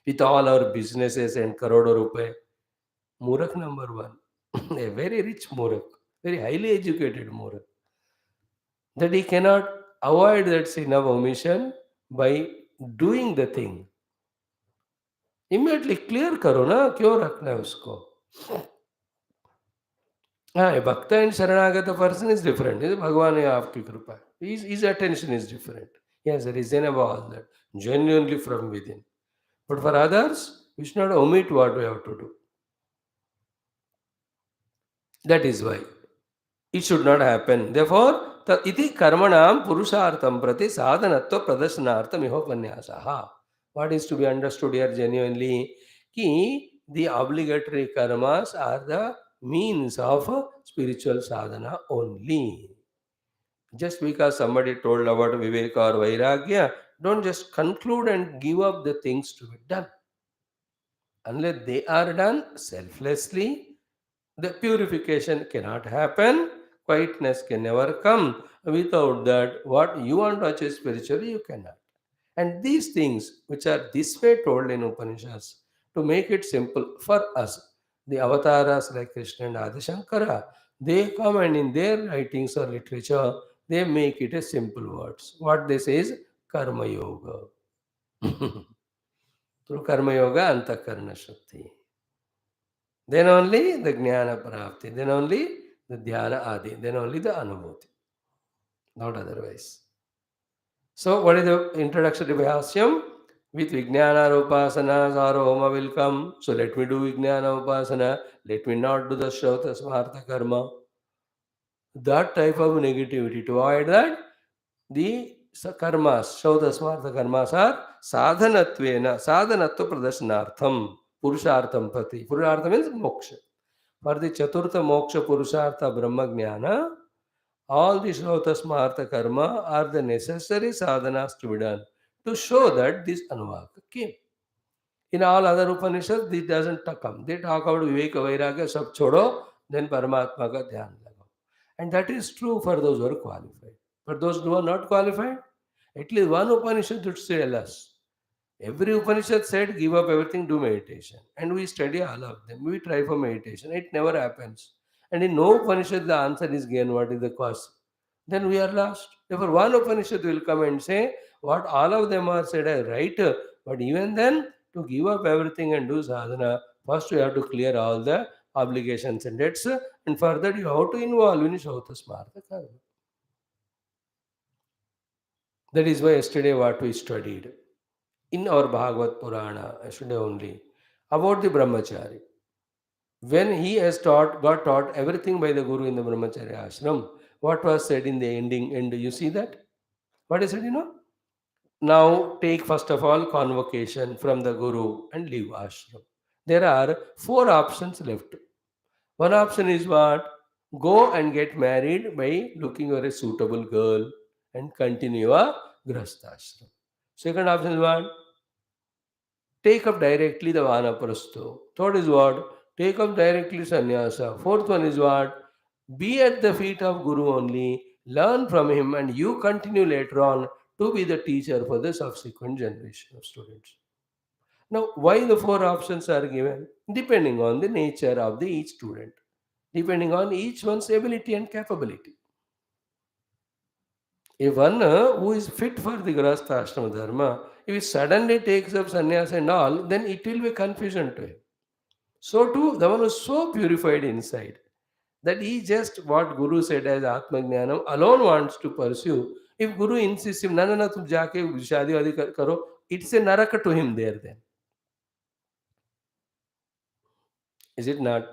with all our businesses and करोड़ों रुपए, मूर्ख number one. A very rich मूर्ख, very highly educated मूर्ख. That he cannot avoid that sin of omission by doing the thing. Immediately clear करो ना, क्यों रखना है उसको? हाँ, a bhakta and Sharanagata person is different. Bhagwan है आपकी कृपा. His attention is different. He has risen above all that, genuinely from within. But for others, we should not omit what we have to do. That is why it should not happen. Therefore, iti karmanam purushartham prati sadhanatva pradashanartham ihopanyasah. What is to be understood here genuinely? Ki the obligatory karmas are the means of spiritual sadhana only. Just because somebody told about Viveka or Vairagya, don't just conclude and give up the things to be done. Unless they are done selflessly, the purification cannot happen, quietness can never come. Without that, what you want to achieve spiritually, you cannot. And these things, which are this way told in Upanishads, to make it simple for us, the avatars like Krishna and Adi Shankara, they come and in their writings or literature, they make it a simple words. What they say is Karma Yoga. Through Karma Yoga, Antakarna Shakti. Then only the Jnana Prapti, then only the Dhyana Adi, then only the Anubhuti, not otherwise. So, what is the introduction to Bhashyam? With Vijnana Upasana, Sarvahoma will come. So, let me do Vijnana Upasana. Let me not do the Shrauta Smartha Karma. That type of negativity. To avoid that, the karmas, Shrauta Smartha Karmas are sadhanatvena, sadhanatva pradashanartham, purushartham pati. Purushartham means moksha. For the Chaturtha Moksha Purushartha Brahma Jnana, all the Shrauta Smartha Karma are the necessary sadhanas to be done to show that this Anuvaka came. In all other Upanishads, this doesn't come. They talk about Viveka Vairagya, sab chodo, then Paramatma ka dhyan lagao. And that is true for those who are qualified. For those who are not qualified, at least one Upanishad should tell us. Every Upanishad said, give up everything, do meditation. And we study all of them. We try for meditation. It never happens. And in no Upanishad, the answer is given, what is the cause? Then we are lost. Therefore, one Upanishad will come and say, what all of them are said are right. But even then, to give up everything and do sadhana, first you have to clear all the obligations and debts. And for that, you have to involve in Shauta Smartha Karma. That is why yesterday what we studied in our Bhagavad Purana, yesterday only, about the Brahmachari. When he has got taught everything by the Guru in the Brahmacharya ashram, what was said in the ending? And you see that? What is said, Now take first of all convocation from the Guru and leave ashram. There are four options left. One option is what? Go and get married by looking for a suitable girl and continue a grahastha ashram. Second option is what? Take up directly the vanaprastho. Third is what? Take up directly sannyasa. Fourth one is what? Be at the feet of Guru only, learn from him, and you continue later on to be the teacher for the subsequent generation of students. Now, why the four options are given? Depending on the nature of the each student, depending on each one's ability and capability. If one who is fit for the Grahastha Ashrama Dharma, if he suddenly takes up sannyas and all, then it will be confusion to him. So too, the one who is so purified inside that he just what Guru said as Atma Jnanam alone wants to pursue. If Guru insists him, no, tum jaake shadi wadi karo, it's a naraka to him there then. Is it not?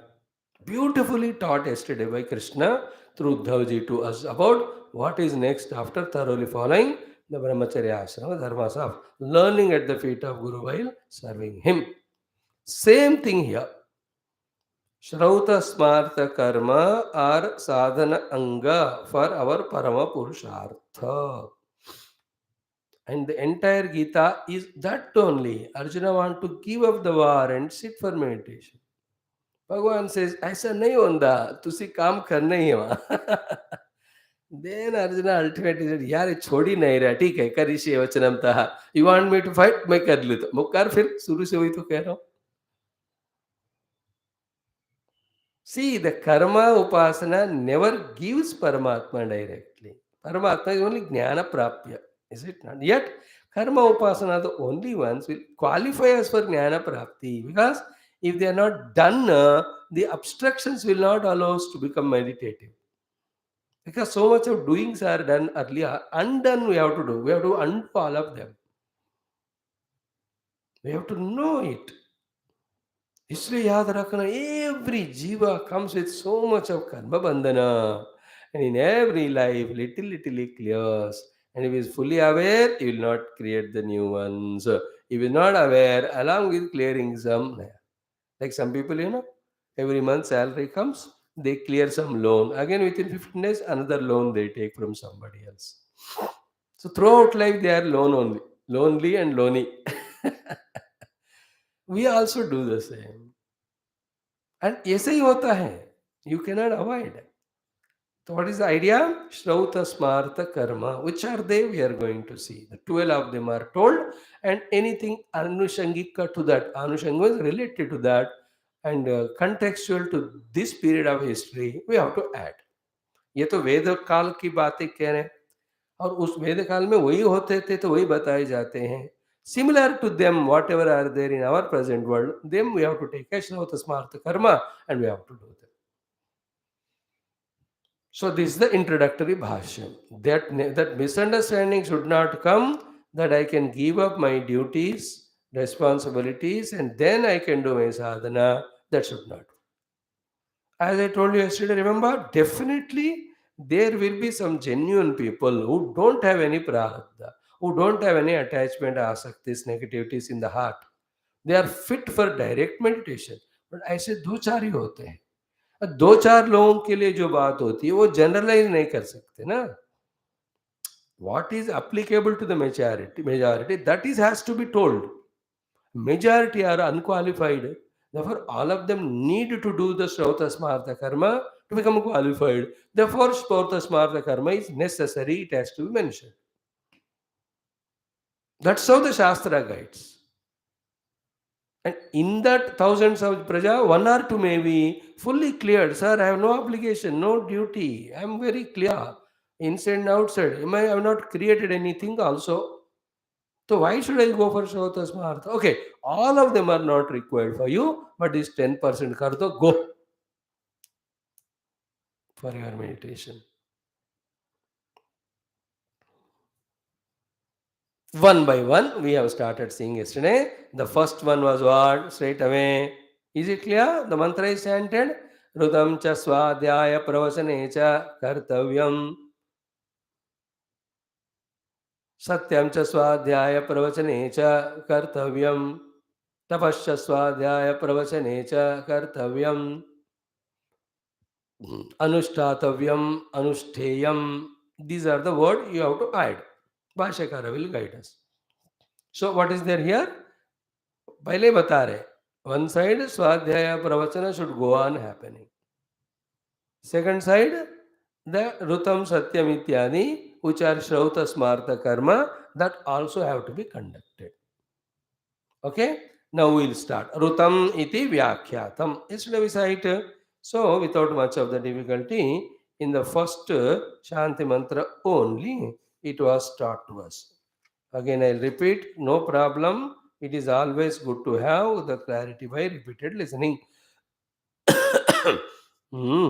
Beautifully taught yesterday by Krishna through Uddhavji to us about what is next after thoroughly following the Brahmacharya Ashrama Dharmas of learning at the feet of Guru while serving him. Same thing here. Shrauta Smartha Karma are sadhana anga for our Parama Purushartha. And the entire Gita is that only. Arjuna want to give up the war and sit for meditation. भगवान says ऐसा नहीं होता तुसी काम करना ही है वहाँ then Arjuna ultimately said यार छोड़ ही नहीं रहा ठीक है करिष्ये वचनम तः you want me to fight मैं कर लेता हूँ कर फिर शुरू से वही तो कह रहा हूँ. See, the karma upasana never gives Paramatma directly. Paramatma is only jnana prapya, is it not? Yet, Karma upasana, the only ones will qualify us for jnana prapti, because if they are not done, the obstructions will not allow us to become meditative. Because so much of doings are done earlier, undone we have to do. We have to undo all of them. We have to know it. इसलिए याद रखना, every jiva comes with so much of karma bandhana, and in every life little he clears, and if he is fully aware he will not create the new ones. If he is not aware, along with clearing some, like some people, every month salary comes, they clear some loan, again within 15 days another loan they take from somebody else. So throughout life they are loan only, lonely and lonely. We also do the same. And ऐसे ही होता है, you cannot avoid. So what is the idea? Shrauta, Smarta, Karma. Which are they? We are going to see. The 12 of them are told, and anything Anushangika to that, Anushanga is related to that, and contextual to this period of history, we have to add. ये तो वेद काल की बातें कह रहे हैं, और उस वेद काल में वही होते थे तो वही बताए जाते हैं. Similar to them, whatever are there in our present world, them we have to take as Shrauta, Smarta, Karma, and we have to do them. So this is the introductory bhashyam. That misunderstanding should not come, that I can give up my duties, responsibilities, and then I can do my sadhana. That should not. As I told you yesterday, remember, definitely there will be some genuine people who don't have any prarabdha, who don't have any attachment, asaktis, negativities in the heart. They are fit for direct meditation. But ऐसे दो चार ही होते हैं. दो चार लोगों के लिए जो बात होती है वो जनरलाइज नहीं कर सकते ना. What is applicable to the majority, that is has to be told. Majority are unqualified, therefore all of them need to do the Shrauta, Smarta, Karma to become qualified. Therefore Shrauta, Smarta, Karma is necessary, it has to be mentioned. That's how the Shastra guides. And in that thousands of praja, one or two may be fully cleared. Sir, I have no obligation, no duty. I am very clear. Inside and outside. I have not created anything also. So why should I go for Shrauta, Smarta? Okay, all of them are not required for you, but this 10% kardo, go for your meditation. One by one, we have started seeing yesterday. The first one was what? Straight away. Is it clear? The mantra is chanted. Rutam cha swadhyaya pravasane cha kartavyam. Satyam cha swadhyaya pravasane cha kartavyam. Tapasya swadhyaya pravasane cha kartavyam. Anushthatavyam, anushteyam. These are the words you have to add. Bhashyakara will guide us. So what is there here? पहले बता रहे, one side swadhyaya pravachana should go on happening. Second side, the rutam satyam ityadi, which are shrauta, smarta, karma, that also have to be conducted. Okay, now we'll start. Rutam iti vyakhyatam. Yesterday we saw it. So without much of the difficulty, in the first Shanti mantra only, it was taught to us. Again, I'll repeat, no problem. It is always good to have the clarity by repeated listening. Hmm.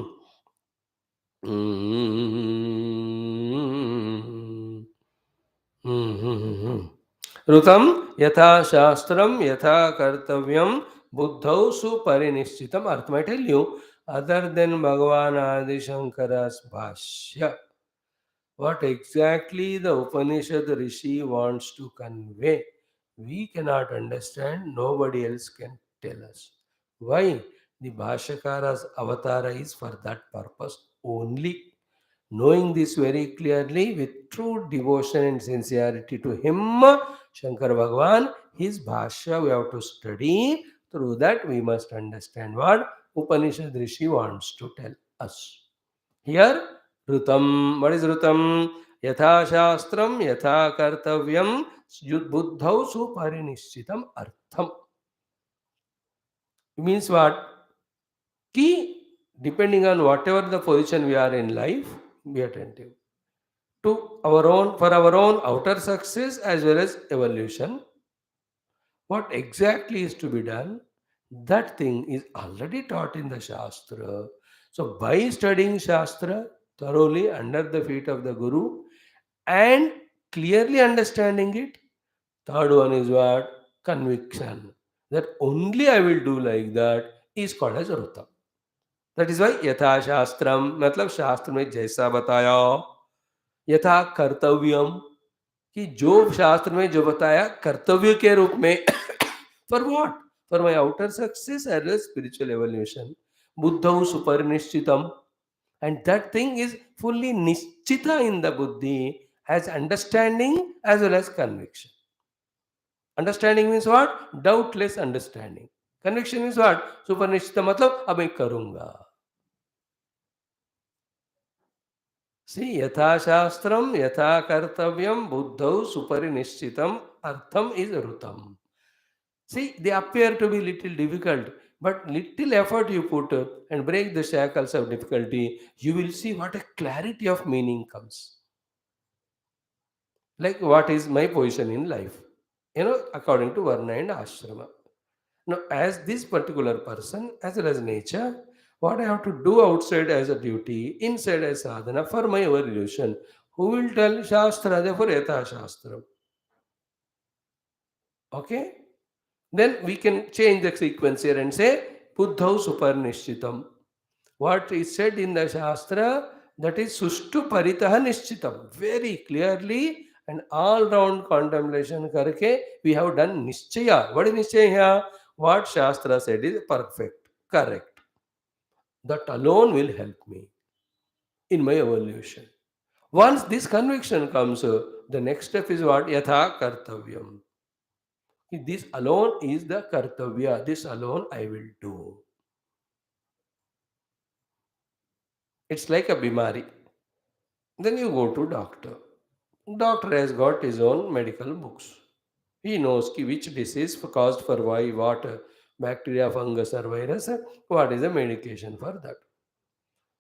ऋतं यथा शास्त्रम यथा कर्तव्यम बुद्धौ सुपरिनिश्चितम. Arth, I tell you, other than Bhagavan Adi Shankara's Bhashya, what exactly the Upanishad Rishi wants to convey, we cannot understand, nobody else can tell us. Why? The Bhashyakara's avatara is for that purpose only. Knowing this very clearly, with true devotion and sincerity to him, Shankar Bhagavan, his Bhashya we have to study. Through that we must understand what Upanishad Rishi wants to tell us. Here, Rutam, what is Rutam? Yatha Shastram, Yatha Kartavyam, Buddhau Suparinishchitam Artham. Means what? Ki, depending on whatever the position we are in life, be attentive. to our own, for our own outer success as well as evolution. What exactly is to be done, that thing is already taught in the Shastra. So, by studying Shastra thoroughly under the feet of the Guru and clearly understanding it, third one is what? Conviction. That only I will do like that is called as Rutam. That is why यथा शास्त्रम मतलब शास्त्र में जैसा बताया, यथा कर्तव्यम कि जो शास्त्र में जो बताया कर्तव्य के रूप में for what, for my outer success as well spiritual evolution, बुद्धौ सुपरिनिश्चितम, and that thing is fully nischita in the buddhi as understanding as well as conviction. Understanding means what? Doubtless understanding. Conviction means what? सुपरिनिश्चित मतलब अब मैं करूंगा. See, yatha shastram, yatha kartavyam, buddhau suparinischitam, artham is rutam. See, they appear to be little difficult, but little effort you put and break the shackles of difficulty, you will see what a clarity of meaning comes. Like, what is my position in life? According to Varna and Ashrama. Now, as this particular person, as well as nature, what I have to do outside as a duty, inside as sadhana for my evolution, who will tell Shastra, therefore Yatha Shastra. Okay? Then we can change the sequence here and say Buddhau Suparnishchitam. What is said in the Shastra, that is Sushtu Paritaha Nishchitam. Very clearly and all round contemplation karke, we have done Nishchaya. What is Nishchaya here? What Shastra said is perfect, correct. That alone will help me in my evolution. Once this conviction comes, the next step is what? Yatha Kartavyam. This alone is the Kartavya. This alone I will do. It's like a bimari. Then you go to doctor. Doctor has got his own medical books. He knows which disease caused for why, what bacteria, fungus or virus, what is the medication for that.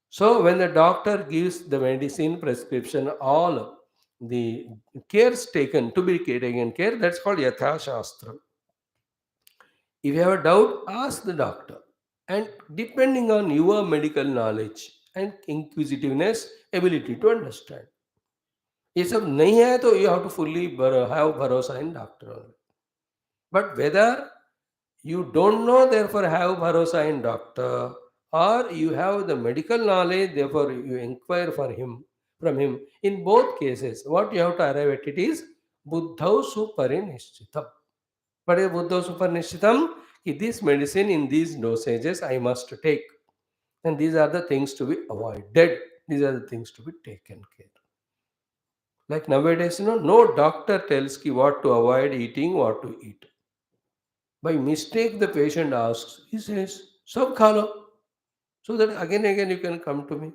So when the doctor gives the medicine prescription, all the cares taken to be taken care, that's called Yatha Shastra. If you have a doubt, ask the doctor. And depending on your medical knowledge and inquisitiveness, ability to understand. ये सब नहीं है तो you have to fully have भरोसा in doctor only. But whether you don't know, therefore have bharosa in doctor, or you have the medical knowledge, therefore you inquire for him from him. In both cases, what you have to arrive at it is buddhau suparinishchitam. But is buddhau suparinishchitam? This medicine in these dosages I must take, and these are the things to be avoided. These are the things to be taken care. Like nowadays, no doctor tells ki what to avoid eating, what to eat. By mistake, the patient asks, he says, Sab khalo. So that again and again you can come to me.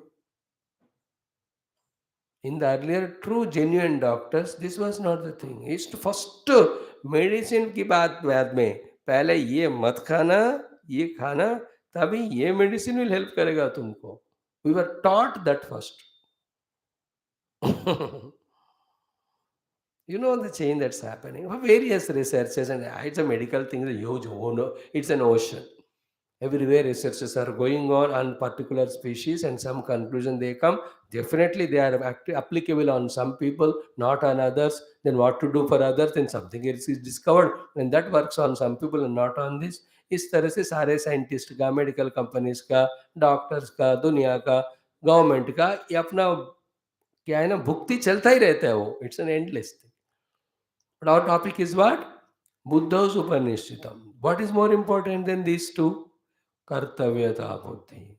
In the earlier true genuine doctors, this was not the thing. It's to first medicine की बात बाद में पहले ये मत खाना, ये खाना, तभी ये medicine will help करेगा तुमको. We were taught that first. You know the change that's happening. Various researches, and it's a medical thing, it's a huge, it's an ocean. Everywhere researches are going on particular species, and some conclusion they come. Definitely they are applicable on some people, not on others. Then what to do for others, then something else is discovered, and that works on some people and not on this. इस तरह से सारे scientist का, medical companies का, doctors का, दुनिया का, government का, ये अपना क्या है ना, भुक्ति चलता ही रहता है वो. It's an endless thing. But our topic is what? Buddha's Upanishadam. What is more important than these two? Kartavyata buddhi.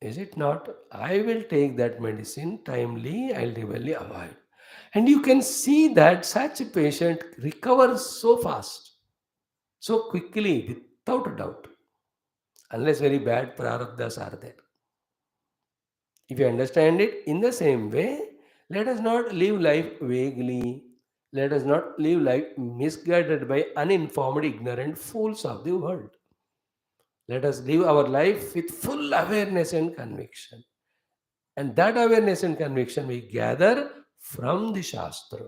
Is it not? I will take that medicine timely, I'll really avoid. And you can see that such a patient recovers so fast, so quickly, without a doubt. Unless very bad prarabdhas are there. If you understand it in the same way, let us not live life vaguely. Let us not live life misguided by uninformed, ignorant fools of the world. Let us live our life with full awareness and conviction. And that awareness and conviction we gather from the Shastra.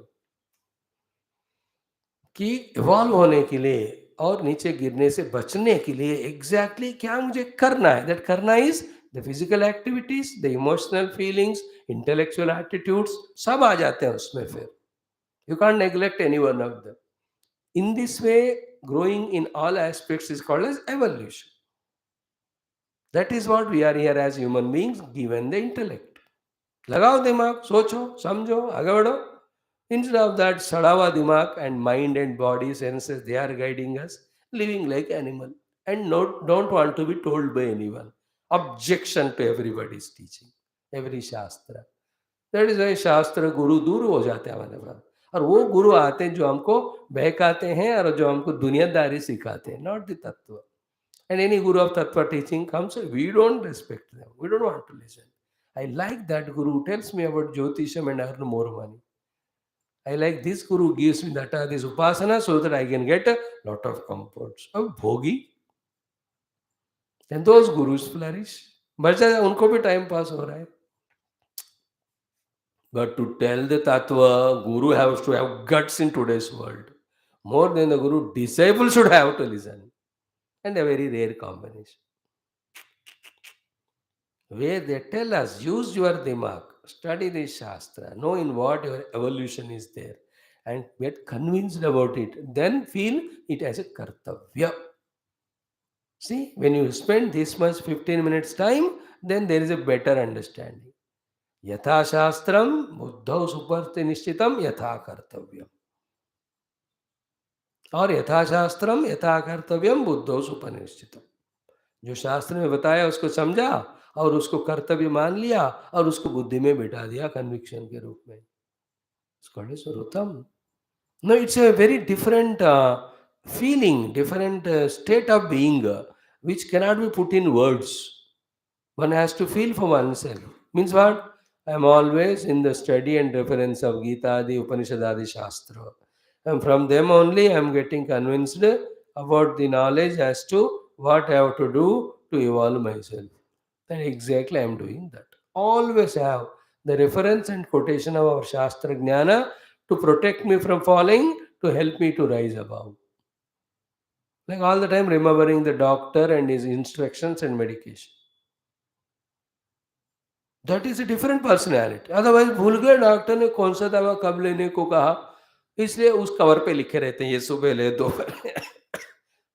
कि evolve होने के लिए और नीचे गिरने से बचने के लिए एग्जैक्टली क्या मुझे करना है, दैट करना is the physical activities, the emotional feelings, intellectual attitudes, सब आ जाते हैं उसमें फिर. You can't neglect any one of them. In this way, growing in all aspects is called as evolution. That is what we are here as human beings given the intellect. लगाओ दिमाग, सोचो, समझो, आगे बढ़ो. Instead of that, सड़ा हुआ दिमाग and mind and body senses, they are guiding us, living like animal and don't want to be told by anyone. Objection to everybody's teaching, every shastra. That is why शास्त्र गुरु दूर हो जाते हैं हमारे पास. और वो गुरु आते हैं जो हमको बहकाते हैं और जो हमको दुनियादारी सिखाते हैं, नॉट द तत्व. And any guru of tattva teaching comes, we don't respect them. We don't want to listen. I like that guru who tells me about Jyotisham and earn more money. I like this guru who gives me that this upasana so that I can get a lot of comforts. अब भोगी, and those gurus flourish. बचा उनको भी time pass हो रहा है. But to tell the tattva, guru has to have guts in today's world. More than the guru, disciples should have to listen. And a very rare combination. Where they tell us, use your dimag, study the Shastra, know in what your evolution is there, and get convinced about it. Then feel it as a kartavya. See, when you spend this much 15 minutes time, then there is a better understanding. Yatha Shastram, Buddha Suparti Nishchitam, Yatha Kartavyam. और यथाशास्त्रम यथा कर्तव्यम बुद्धो सुपनिश्चितम. जो शास्त्र में बताया उसको समझा और उसको कर्तव्य मान लिया और उसको बुद्धि में बिठा दिया कन्विक्शन के रूप में. स्वरूतम. No, it's a very different feeling, different state of being, which cannot be put in words. One has to feel for oneself. Means what? I am always in the study and reference of Gita, the Upanishad, the Shastra. And from them only I am getting convinced about the knowledge as to what I have to do to evolve myself. Then exactly I am doing that. Always have the reference and quotation of our Shastra Jnana to protect me from falling, to help me to rise above. Like all the time remembering the doctor and his instructions and medication. That is a different personality. Otherwise भूल गए doctor ने कौन सा दवा कब लेने को कहा, इसलिए उस कवर पे लिखे रहते हैं ये सुबह ले दोपहर.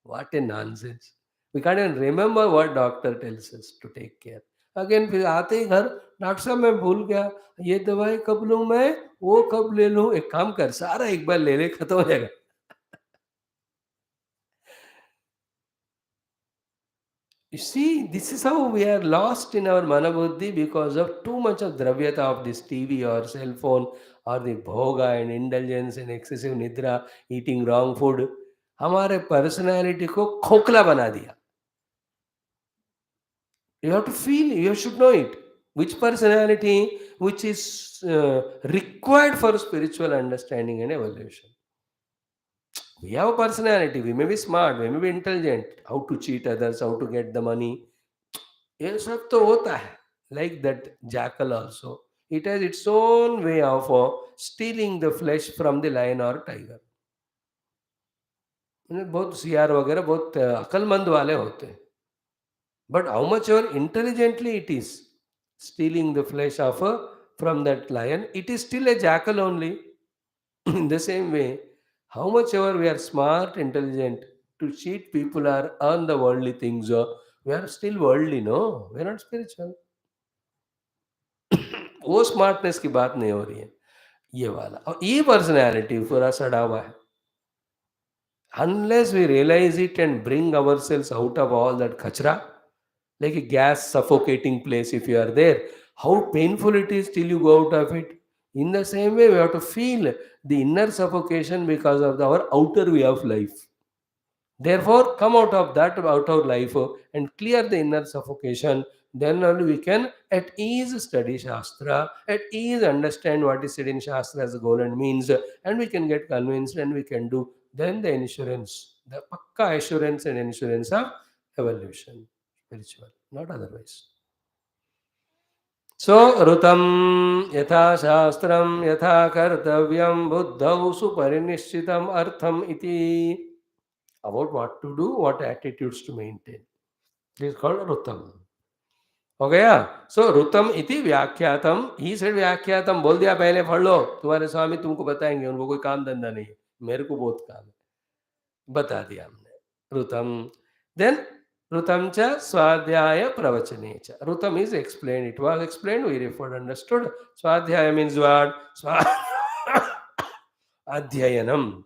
What a nonsense. We can't even remember what doctor tells us to take care. Again फिर आते ही घर, डॉक्टर साहब मैं भूल गया, ये दवाई कब लूँ मैं, वो कब ले लूँ. एक काम कर, सारा एक बार ले ले, खत्म हो जाएगा. You see, this is how we are lost in our manabuddhi because of too much of dravyata of this TV or cell phone or the bhoga and indulgence and excessive nidra, eating wrong food. हमारे personality को खोखला बना दिया. You have to feel, you should know it. Which personality, which is required for spiritual understanding and evolution. We have a personality. We may be smart, we may be intelligent. How to cheat others, how to get the money. ये सब तो होता है. Like that jackal also. It has its own way of stealing the flesh from the lion or tiger. बहुत सियार वगैरह बहुत अक्लमंद वाले होते हैं. But how much ever intelligently it is stealing the flesh of from that lion, it is still a jackal only. In the same way, how much ever we are smart, intelligent to cheat people or earn the worldly things, we are still worldly, no? We are not spiritual. वो smartness की बात नहीं हो रही है, ये वाला. और ये पर्सनैलिटी पूरा सड़ा हुआ है. Unless we realize it and bring ourselves out of all that kachra, like a gas suffocating place, if you are there, how painful it is till you go out of it. In the same way, we have to feel the inner suffocation because of our outer way of life. Therefore, come out of that outer life and clear the inner suffocation. Then only we can at ease study Shastra, at ease understand what is said in Shastra as a goal and means, and we can get convinced and we can do. Then the insurance, the pakka assurance and insurance of evolution, spiritual, not otherwise. So rutam yatha shastram yatha kartavyam buddhau suparinishchitam artham iti. About what to do, what attitudes to maintain. This is called rutam. हो गया. सो रुतम इति व्याख्यातम. He said व्याख्यातम बोल दिया, पहले पढ़ लो, तुम्हारे स्वामी तुमको बताएंगे, उनको कोई काम धंधा नहीं है, मेरे को बहुत काम है, बता दिया हमने. रुतम. देन रुतम च स्वाध्याय प्रवचने च. रुतम is explain, it was explain, we referred, understood. स्वाध्याय मीन्स व्हाट? अध्ययनम.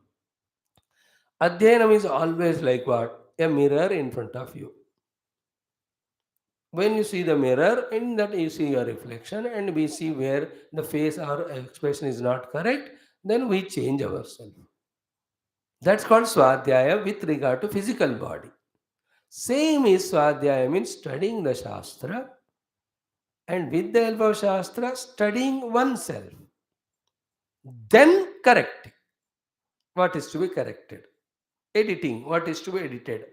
Adhyanam is always like what? A mirror in front of you. When you see the mirror, in that you see your reflection, and we see where the face or expression is not correct, then we change ourselves. That's called Swadhyaya with regard to physical body. Same is Swadhyaya means studying the Shastra, and with the help of Shastra, studying oneself. Then correcting what is to be corrected, editing what is to be edited,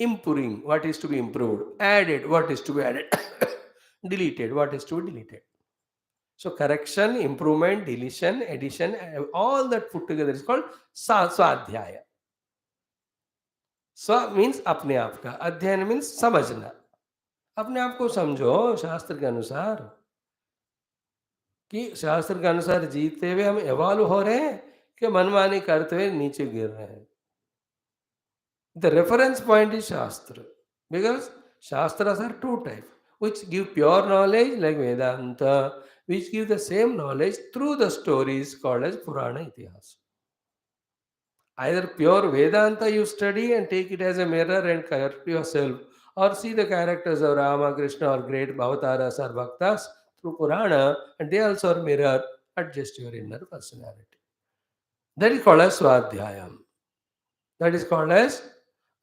improving what is to be improved, added what is to be added, deleted what is to be deleted. So correction, improvement, deletion, addition, all that put together is called स्वाध्याय. स्व means अपने आप का, अध्ययन means समझना. अपने आप को समझो शास्त्र के अनुसार, कि शास्त्र के अनुसार जीते हुए हम एवॉल्व हो रहे हैं कि मनमानी करते हुए नीचे गिर रहे हैं. The reference point is Shastra, because Shastras are two types, which give pure knowledge like Vedanta, which give the same knowledge through the stories called as Purana Itihas. Either pure Vedanta you study and take it as a mirror and correct yourself, or see the characters of Rama, Krishna, or great Bhavataras or Bhaktas through Purana, and they also are mirror, adjust your inner personality. That is called as Swadhyayam. That is called as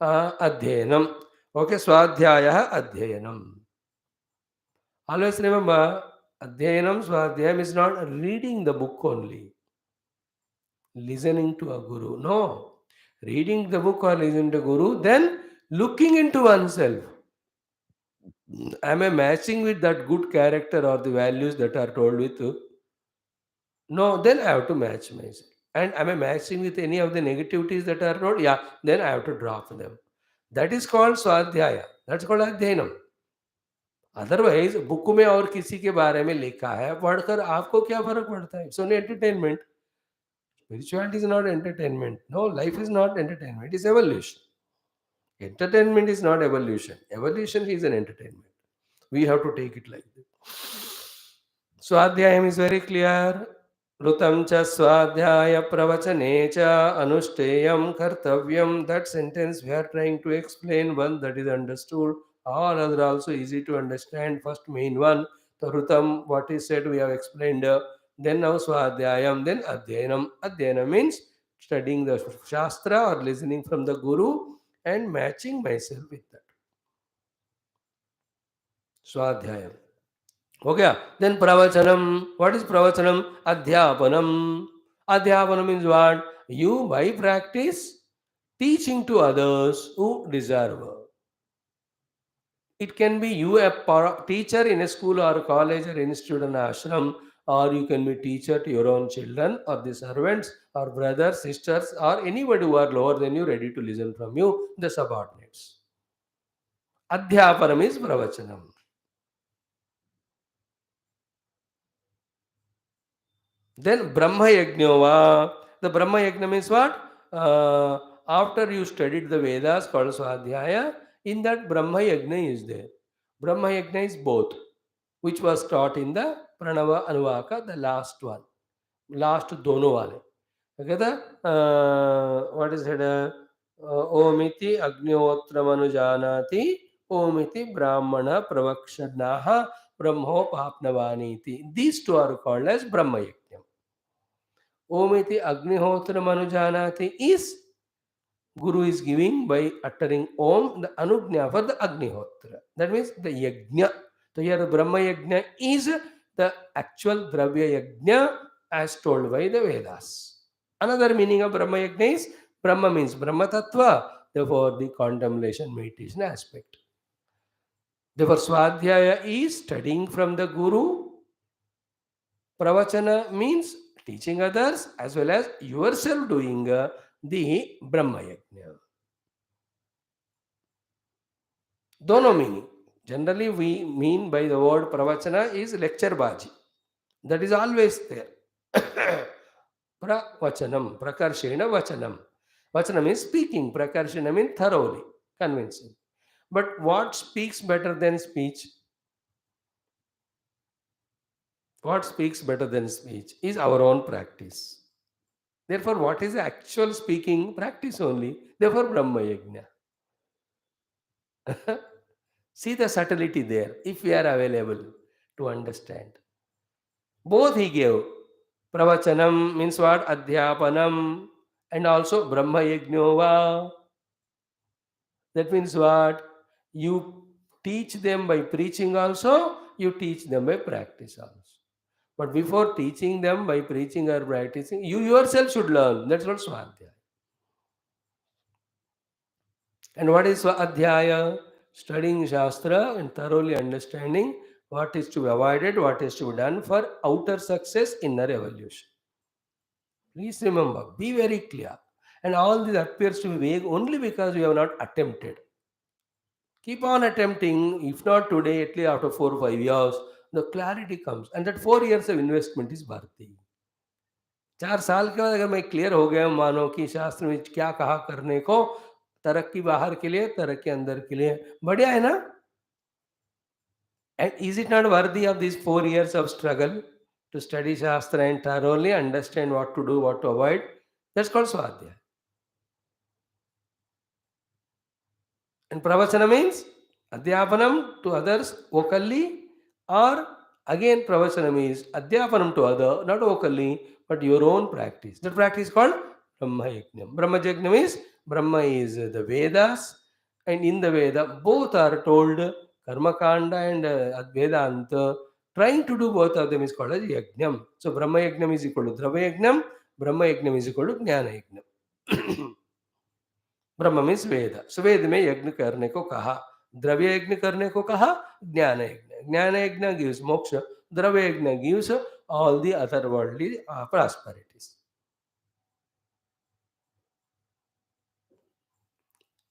Adhyanam. Okay, Swadhyaya Adhyanam. Always remember, Adhyanam, Swadhyayam is not reading the book only, listening to a guru. No. Reading the book or listening to guru, then looking into oneself. Am I matching with that good character or the values that are told with? No, then I have to match myself. And am I matching with any of the negativities that are told? Yeah, then I have to drop them. That is called Swadhyaya. That's called Adhyanam. Otherwise book में और किसी के बारे में लिखा है, पढ़कर आपको क्या फर्क पड़ता है? It's only entertainment. Spirituality is not entertainment. No, life is not entertainment. It is evolution. Entertainment is not evolution. Evolution is an entertainment. We have to take it like that. Swadhyayam is very clear. Rutam cha swadhyaya pravachane cha anushteyam kartavyam. That sentence we are trying to explain. One that is understood. All other also easy to understand. First main one. The Rutam, what is said, we have explained. Then now Swadhyayam, then Adhyanam. Adhyanam means studying the Shastra or listening from the Guru and matching myself with that. Swadhyayam. हो गया. Then pravachanam. What is pravachanam? Adhyapanam. Adhyapanam means what? You by practice teaching to others who deserve. It can be you a teacher in a school or college or institute and ashram, or you can be teacher to your own children or the servants or brothers, sisters, or anybody who are lower than you, ready to listen from you, the subordinates. Adhyapanam is pravachanam. Then Brahma Yajnova. The Brahma Yajna means what? After you studied the Vedas called Swadhyaya, in that Brahma Yajna is there. Brahma Yajna is both, which was taught in the Pranava Anuvaka, the last one. Last dono wale. Okay, what is it? Omiti Agnihotra Manujanati, Omiti Brahmana Pravakshanaha Brahmopapnavaniti. These two are called as Brahma Yajna. Omiti Agnihotra Manujanati is Guru is giving by uttering Om, the Anugnya for the Agnihotra. That means the Yajna. So here the Brahma Yajna is the actual Dravya Yajna as told by the Vedas. Another meaning of Brahma Yajna is Brahma means Brahma Tattva, therefore the contemplation meditation aspect. Therefore Swadhyaya is studying from the Guru Pravachana means teaching others as well as yourself doing the Brahma Yajna. Dono meaning. Generally, we mean by the word pravachana is lecture baji. That is always there. Pravachanam, prakarshena vachanam. Vachanam is speaking, prakarshena means thoroughly, convincing. But what speaks better than speech? What speaks better than speech is our own practice. Therefore, what is the actual speaking? Practice only. Therefore, Brahma Yajna. See the subtlety there, if we are available to understand. Both he gave. Pravachanam means what? Adhyapanam. And also Brahma Yajnova. That means what? You teach them by preaching also, you teach them by practice also. But before teaching them by preaching or practicing, you yourself should learn. That's what Swadhyaya. And what is Adhyaya? Studying Shastra and thoroughly understanding what is to be avoided, what is to be done for outer success, inner evolution. Please remember, be very clear. And all this appears to be vague only because we have not attempted. Keep on attempting, if not today, at least after 4 or 5 years, the clarity comes. And that 4 years of investment is worthy. 4 साल के बाद अगर मैं clear हो गया मानो कि शास्त्र में क्या कहा करने को, तरक्की बाहर के लिए, तरक्की अंदर के लिए, बढ़िया है ना? And is it not worthy of these 4 years of struggle to study Shastra and thoroughly understand what to do, what to avoid? That's called Swadhyaya. And Pravachana means Adhyapanam to others vocally, or again Pravachana means Adhyapanam to other, not vocally, but your own practice. That practice is called Brahma Yajna. Brahma Yajna means Brahma is the Vedas, and in the Veda, both are told Karma Kanda and Vedanta. Trying to do both of them is called as Yajnam. So Brahma Yajnam is equal to Drava Yajnam, Brahma Yajnam is equal to Jnana Yajnam. Brahma means वेद, सो वेद में यज्ञ करने को कहा, द्रव्य यज्ञ करने को कहा, ज्ञान यज्ञ. ज्ञान यज्ञ गिव्स मोक्ष, द्रव्य यज्ञ gives all the otherworldly prosperities.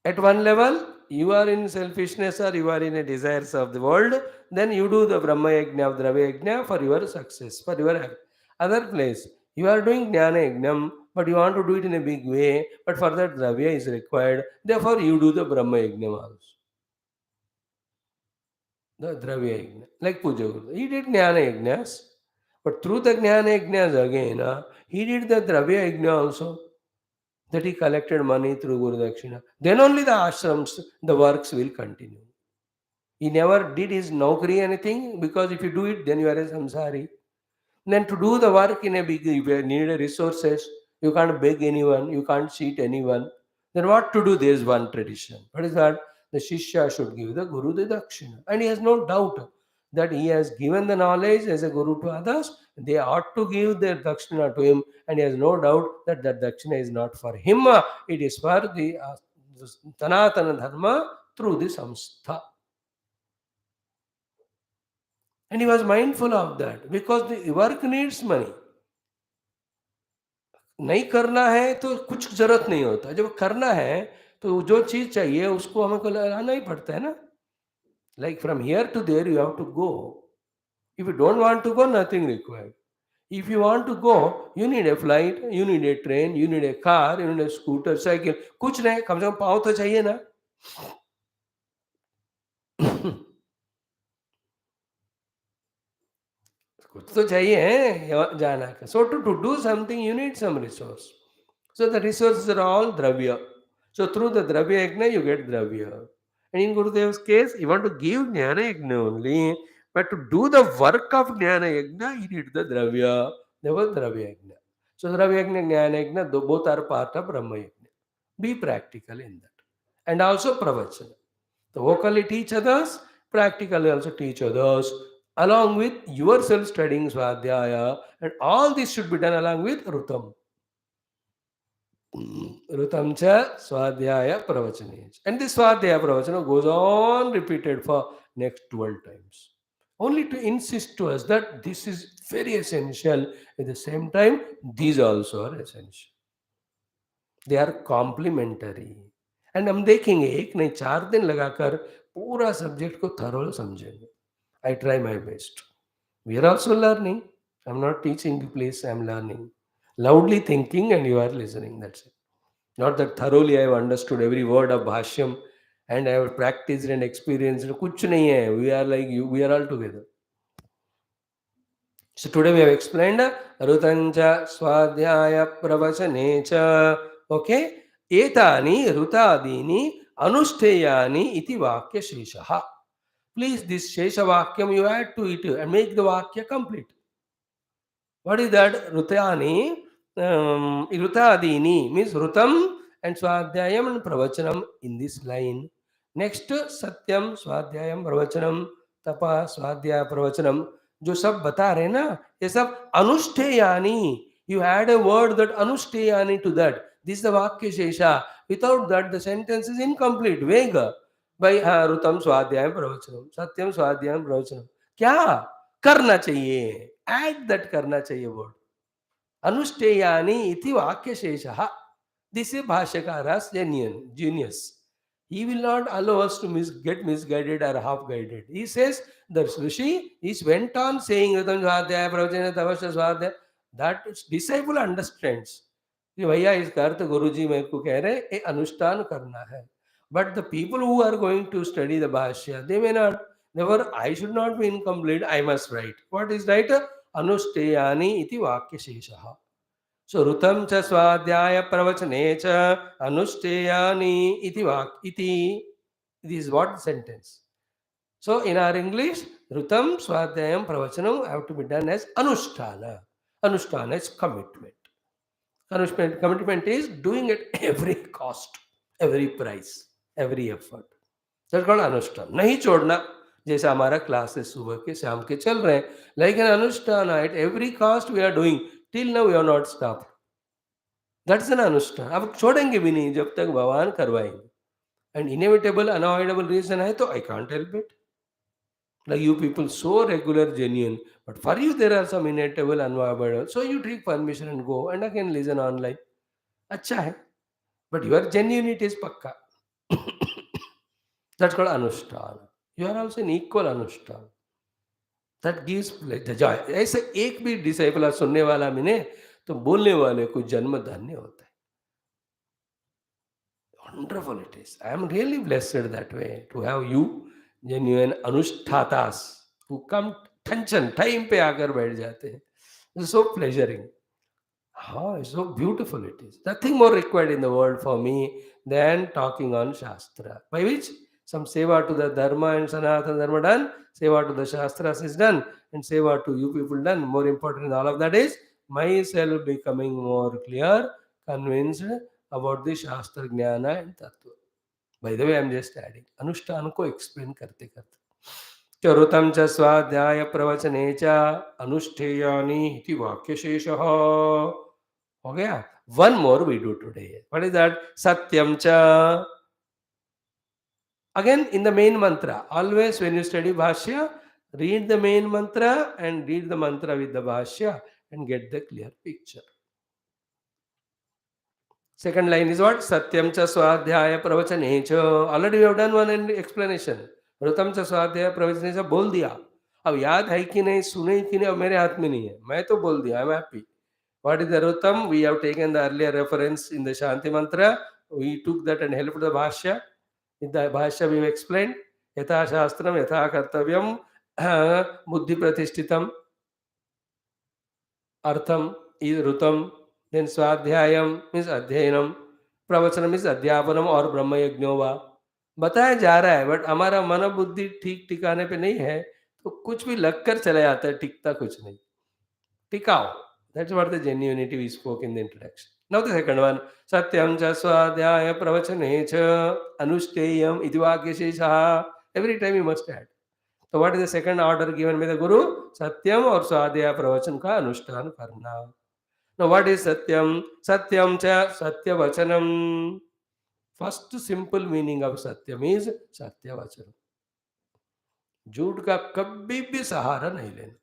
At one level, you are in selfishness or you are in a desires of the world, then you do the Brahma Yajna, Dravya Yajna for your success, for your other place. You are doing Jnana Yajnam, but you want to do it in a big way, but for that Dravya is required. Therefore, you do the Brahma Yajna also. The Dravya Yajna, like Puja Guru. He did Jnana Yajnas, but through the Jnana Yajnas again, he did the Dravya Yajna also. That he collected money through Guru Dakshina. Then only the ashrams, the works will continue. He never did his naukri anything, because if you do it, then you are a samsari. Then to do the work in a big, you need resources. You can't beg anyone, you can't cheat anyone. Then what to do? There is one tradition. What is that? The Shishya should give the Guru the Dakshina. And he has no doubt that he has given the knowledge as a Guru to others. They ought to give their Dakshina to him. And he has no doubt that that Dakshina is not for him. It is for the Sanatana Dharma through the Samstha. And he was mindful of that because the work needs money. नहीं करना है तो कुछ जरूरत नहीं होता, जब करना है तो जो चीज चाहिए उसको हमको लाना ही पड़ता है ना. Like from here to there you have to go. If you don't want to go, nothing required. If you want to go, you need a flight, you need a train, you need a car, you need a scooter, cycle, कुछ नहीं, कम से कम पाँव तो चाहिए ना. कुछ तो चाहिए है जाना का. So to do something you need some resource. So the resources are all dravya. So through the dravya yajna you get dravya. And in Gurudev's case, you want to give jnana yajna only, but to do the work of jnana yajna, you need the dravya. There was dravya yajna. So dravya yajna, jnana yajna, both are part of Brahma yajna. Be practical in that. And also pravachana. The vocally teach others, practically also teach others, along with yourself studying Swadhyaya, and all this should be done along with Rutam. Rutam cha Swadhyaya Pravachana. And this Swadhyaya Pravachana goes on repeated for next 12 times. only to insist to us that this is very essential. At the same time, these also are essential. They are complementary. And हम देखेंगे एक नहीं 4 दिन लगाकर पूरा subject को thoroughly समझेंगे. I try my best. We are also learning. I am not teaching the place, I am learning. Loudly thinking and you are listening. That's it. Not that thoroughly I have understood every word of Bhashyam and I have practiced and experienced. कुछ नहीं है. We are like you. We are all together. So today we have explained Rutancha Swadhyaya Pravachane. Okay? Etani Rutadini Anushtheyani iti Vakya Sheshaha. Please, this Shesha Vakyam you add to it and make the Vakya complete. What is that? Rutani, Rutadini means Rutam and Swadhyayam and Pravachanam in this line. Next, Satyam, Swadhyayam, Pravachanam, Tapa, Swadhyaya, Pravachanam. जो सब बता रहे ना ये सब अनुष्ठेयानी. You add a word that अनुष्ठेयानी to that. This is the Vakya Shesha. Without that, the sentence is incomplete, vague. By Rutam Swadhyayam Pravachanam, Satyam Swadhyayam Pravachanam. क्या करना चाहिए? Add that करना चाहिए word. अनुष्ठेयानी इति वाक्य शेषः. This is Bhashyakara's genius. He will not allow us to get misguided or half guided. He says the Rishi went on saying that disciple understands. भैया इसका अर्थ गुरुजी मेरे को कह रहे ये अनुष्ठान करना है. But the people who are going to study the Bhashya, they may not. Never, I should not be incomplete. I must write. What is right? Anushteyani iti vakya sheshaha. So Rutam cha swadhyaya pravachane cha anushteyani iti. This is what sentence. So in our English, Rutam swadhyayam pravachanam have to be done as anushtana. Anushtana is commitment. Commitment is doing at every cost, every price, every effort. That's called अनुष्ठान. नहीं छोड़ना. जैसे हमारा classes सुबह के शाम के चल रहे हैं, लेकिन anushthan at every cost we are doing. Till now we are not stop. That's an anushthan. अब छोड़ेंगे भी नहीं जब तक भगवान करवाएंगे. एंड इनएविटेबल अनअवॉइडेबल रीजन है तो I can't help it. Like you people so regular, genuine, but for you there are some inevitable, unavoidable. So you take permission and go and again listen online. अच्छा है, but your genuinity is pakka. That's called अनुष्ठान. You are also an equal अनुष्ठान. That gives the joy. ऐसे एक भी disciple सुनने वाला मिले तो बोलने वाले को जन्म धन्य होता है. Wonderful it is. I am really blessed that way to have you, genuine अनुष्ठातास, who come tension time पे आकर बैठ जाते हैं. It's so pleasuring. Oh, it's so beautiful it is. Nothing more required in the world for me than talking on Shastra. By which some seva to the Dharma and Sanatana Dharma done, seva to the Shastras is done, and seva to you people done. More important than all of that is myself becoming more clear, convinced about the Shastra Jnana and Tattva. By the way, I am just adding. Anushthan ko explain karte karte. चरुतं च स्वाध्याय प्रवचने च अनुष्ठेयानि इति वाक्य शेषः. हो गया. One more we do today. What is that? Satyam cha. Again in the main mantra. Always when you study Bhashya, read the main mantra and read the mantra with the Bhashya and get the clear picture. Second line is what? Satyam cha swadhyaya pravachane cha. Already we have done one explanation. रुतम च स्वाध्याय प्रवचने से बोल दिया. अब याद है कि नहीं, सुने कि नहीं, अब मेरे हाथ में नहीं है. मैं तो बोल दिया. I am happy. What is the Rutam? We have taken the earlier reference in the Shanti Mantra. We took that and helped the Bhashya. In the Bhashya we have explained Yatha Shastram, Yatha Kartavyam, Buddhi Pratishtitam, Artham is Rutam, then Swadhyayam means Adhyayanam, Pravachanam is Adhyapanam or Brahma Yajnova. बताया जा रहा है but हमारा मन बुद्धि ठीक ठिकाने पे नहीं है तो कुछ भी लगकर चला जाता है, टिकता कुछ नहीं. टिकाओ. That's what the genuinity we spoke in the introduction. Now the second one. Satyam cha swadhyaya pravachane cha anushteyam iti vakya sheshaha. Every time you must add. So what is the second order given by the Guru? Satyam or swadhyaya pravachan ka anushtan karna. Now what is Satyam? Satyam cha satya vachanam. First simple meaning of Satyam is Satya vachanam. झूठ का कभी भी सहारा नहीं लेना.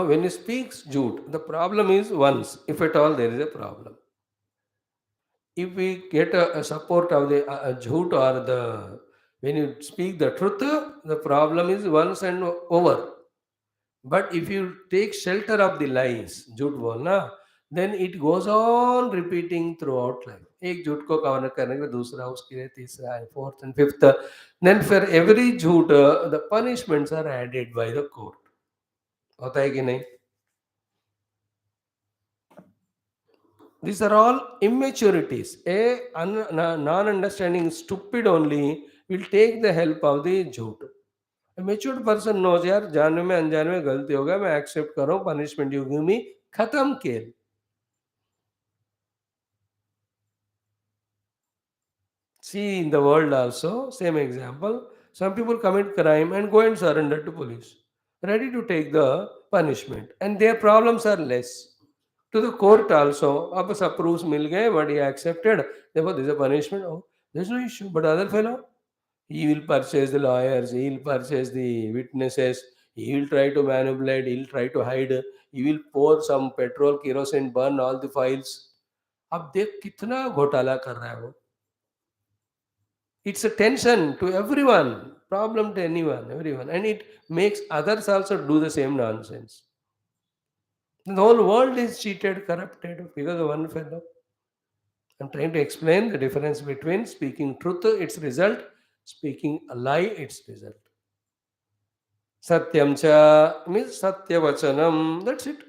When you speak झूठ, the problem is once, if at all there is a problem. If we get a support of the jhoot or the when you speak the truth, the problem is once and over. But if you take shelter of the lies, jhoot bolna, then it goes on repeating throughout life. एक झूठ को cover करने के लिए दूसरा, उसके लिए तीसरा, fourth and fifth. Then for every झूठ, the punishments are added by the court. होता है कि नहीं? These are all immaturities. Non-understanding stupid only will take the help of the झूठ. A matured person knows, यार जानने में अनजाने में गलती हो गया, मैं एक्सेप्ट कर रहा हूँ, पनिशमेंट यू गिव मी, खत्म खेल. See in the world also, same example. Some people commit crime and go and surrender to police, ready to take the punishment, and their problems are less. To the court also, अब सब proofs मिल गए, but he accepted. Therefore, this is a punishment. Oh, there's no issue. But other fellow, he will purchase the lawyers, he will purchase the witnesses, he will try to manipulate, he will try to hide, he will pour some petrol, kerosene, burn all the files. अब देख कितना घोटाला कर रहा है वो. It's a tension to everyone, problem to anyone, everyone, and it makes others also do the same nonsense. The whole world is cheated, corrupted because of one fellow. I'm trying to explain the difference between speaking truth, its result, speaking a lie, its result. Satyam cha means satyavachanam. That's it.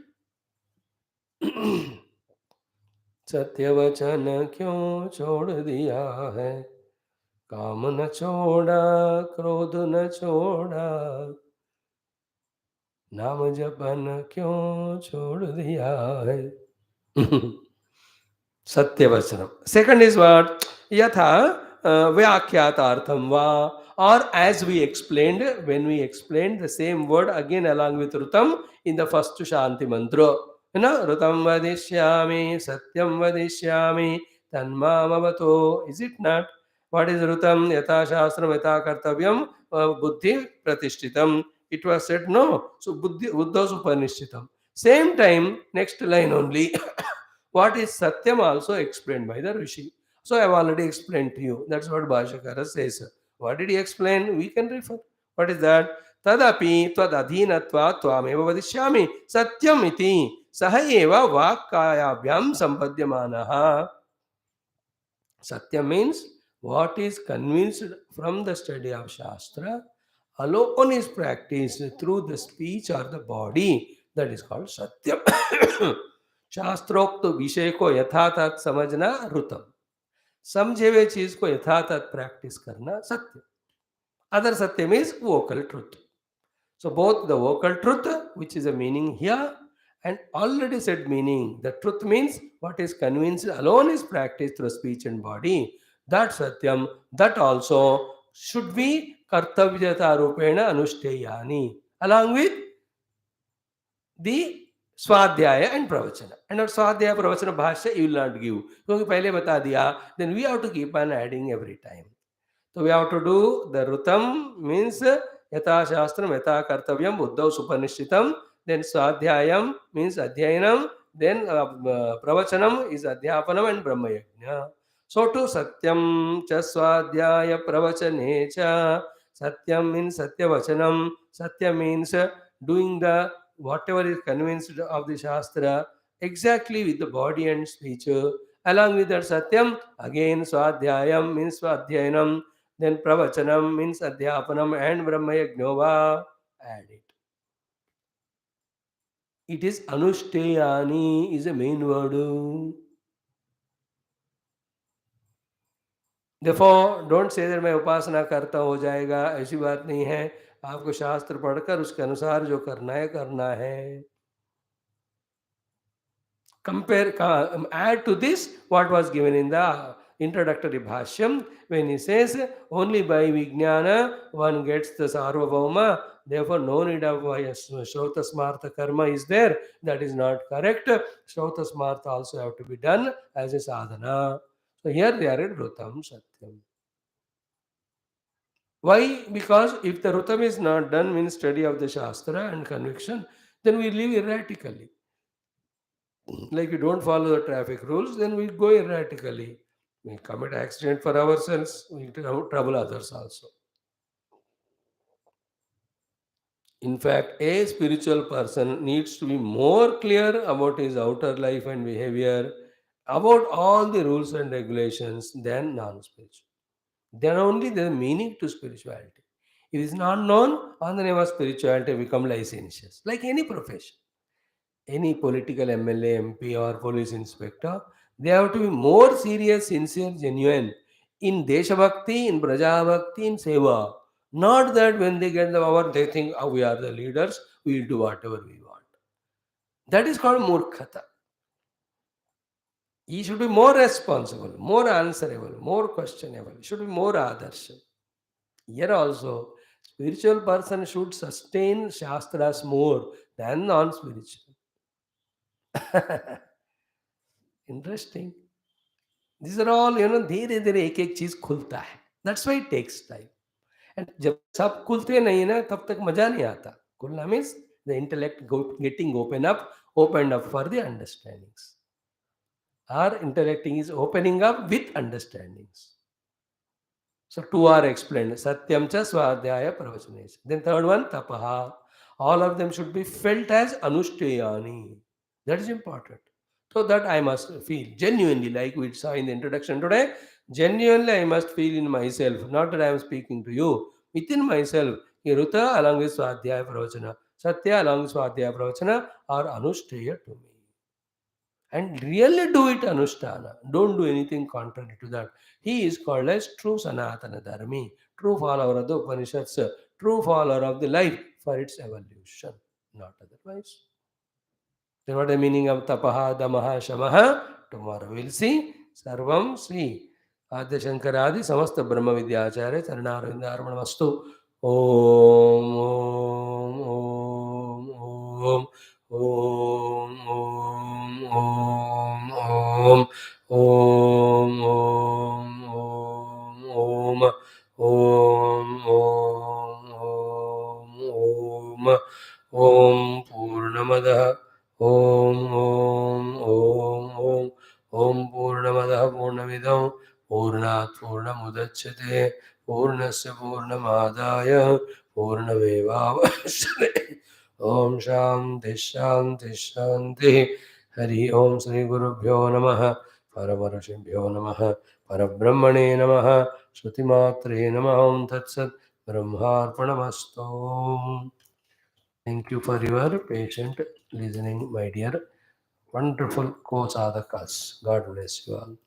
सत्यवचन क्यों छोड़ दिया है, काम न छोड़ा, क्रोध न छोड़ा, नाम जपन क्यों छोड़ दिया है. Satyavasanam. Second is what? Yatha Vyakyatartham va. Or as we explained, when we explained the same word again along with Rutam in the first Shanti mantra. Rutam vadishyami, Satyam vadishyami, Tanmamavato. Is it not? What is Rutam? Yatha Shastram, Yatha Kartavyam, Buddhi Pratishtitam. It was said no. So Buddha Upanishtitam. Same time, next line only. What is Satyam also explained by the Rishi. So I have already explained to you. That's what Bhashyakara says. What did he explain? We can refer. What is that? Tadapi twadadhinatva tvameva vadishyami satyam iti sahaeva vakkayabhyam sampadhyamanaha. Satyam means what is convinced from the study of Shastra alone is practiced through the speech or the body. That is called Satyam. शास्त्रोक्त विषय को यथातथ समझना रुतम, समझे हुए चीज को यथातथ practice करना सत्य. अदर सत्य means vocal truth. So both the vocal truth, which is a meaning here, and already said meaning, the truth means what is convinced alone is practiced through speech and body. That satyam, that also should be kartavyata rupena anušteyani, along with the स्वाध्याय and प्रवचन. And स्वाध्याय प्रवचन भाष्य you will not give, क्योंकि पहले बता दिया. Then we have to keep on adding every time. तो we have to do the ऋतम मीन्स यथा शास्त्रम यथा कर्तव्यम बुद्धौ सुपनिश्चितम. देन स्वाध्यायम मीन्स अध्ययनम. देन प्रवचनम इज अध्यापनम एंड ब्रह्मयज्ञ. सो टू सत्यम च स्वाध्याय प्रवचने च. सत्यम मीन्स सत्यवचनम. सत्य means doing the whatever is convinced of the Shastra exactly with the body and speech. Along with that Satyam, again Swadhyayam means Swadhyayanam, then Pravachanam means Adhyapanam and Brahmayajnova. Add it. It is Anushteyani is a main word. Therefore, don't say that मैं उपासना करता हो जाएगा, ऐसी बात नहीं है. आपको शास्त्र पढ़कर उसके अनुसार जो करना है करना है. Compare, add to this what was given in the introductory Bhashyam when he says only by Vijnana one gets the Sarvabhauma, therefore no need of Shrota Smartha Karma is there. That is not correct. Shrota Smartha also have to be done as a sadhana. So here they are at Rutam Satyam. Why? Because if the Rutam is not done, means study of the Shastra and conviction, then we live erratically. Like we don't follow the traffic rules, then we go erratically. We commit accident for ourselves, we trouble others also. In fact, a spiritual person needs to be more clear about his outer life and behavior, about all the rules and regulations than non-spiritual. Then only there is meaning to spirituality. If it is not known, on the name of spirituality become licentious, like any profession. Any political MLA, MP, or police inspector, they have to be more serious, sincere, genuine in Deshabhakti, in Prajabhakti, in Seva. Not that when they get the power, they think, oh, we are the leaders, we will do whatever we want. That is called Murkhata. He should be more responsible, more answerable, more questionable. He should be more Adarsha. Here also, spiritual person should sustain Shastras more than non-spiritual. Interesting. These are all, धीरे धीरे एक एक चीज खुलता है. That's why it takes time. And जब सब खुलते नहीं ना, तब तक मजा नहीं आता. खुलना means the intellect getting opened up for the understandings. Our intellecting is opening up with understandings. So two are explained. Satyam cha swadhyaya pravachanesa. Then third one, tapaha. All of them should be felt as anushtayani. That is important. So that I must feel genuinely, like we saw in the introduction today. Genuinely, I must feel in myself, not that I am speaking to you. Within myself, Iruta along with Swadhyaya Pravachana, Satya along with Swadhyaya Pravachana are anushtaya to me. And really do it Anushtana. Don't do anything contrary to that. He is called as true Sanatana Dharmi, true follower of the Upanishads, true follower of the life for its evolution, not otherwise. Then what the meaning of tapaha, damaha, shamaha? Tomorrow we'll see. Sarvam Sri Adya Shankaradi Samasta Brahma Vidyacharya Charanarinda Armanamastu. Om Om Om Om Om Om Om Om Om Om Om Om Om Purnamada Om Purnamada Purnamidam Purnat Purnamudachyate Purnasya Purnamadaya Purnamevavashyate Om Shanti Shanti Shanti Hari Om Sri Gurubhyo Namaha Paramarashibhyo Namaha Parabrahmane Namaha Shrutimatre Namaha Om Tat Sat Brahmarpanamastu. Thank you for your patient listening, my dear wonderful co-sadhakas. God bless you all.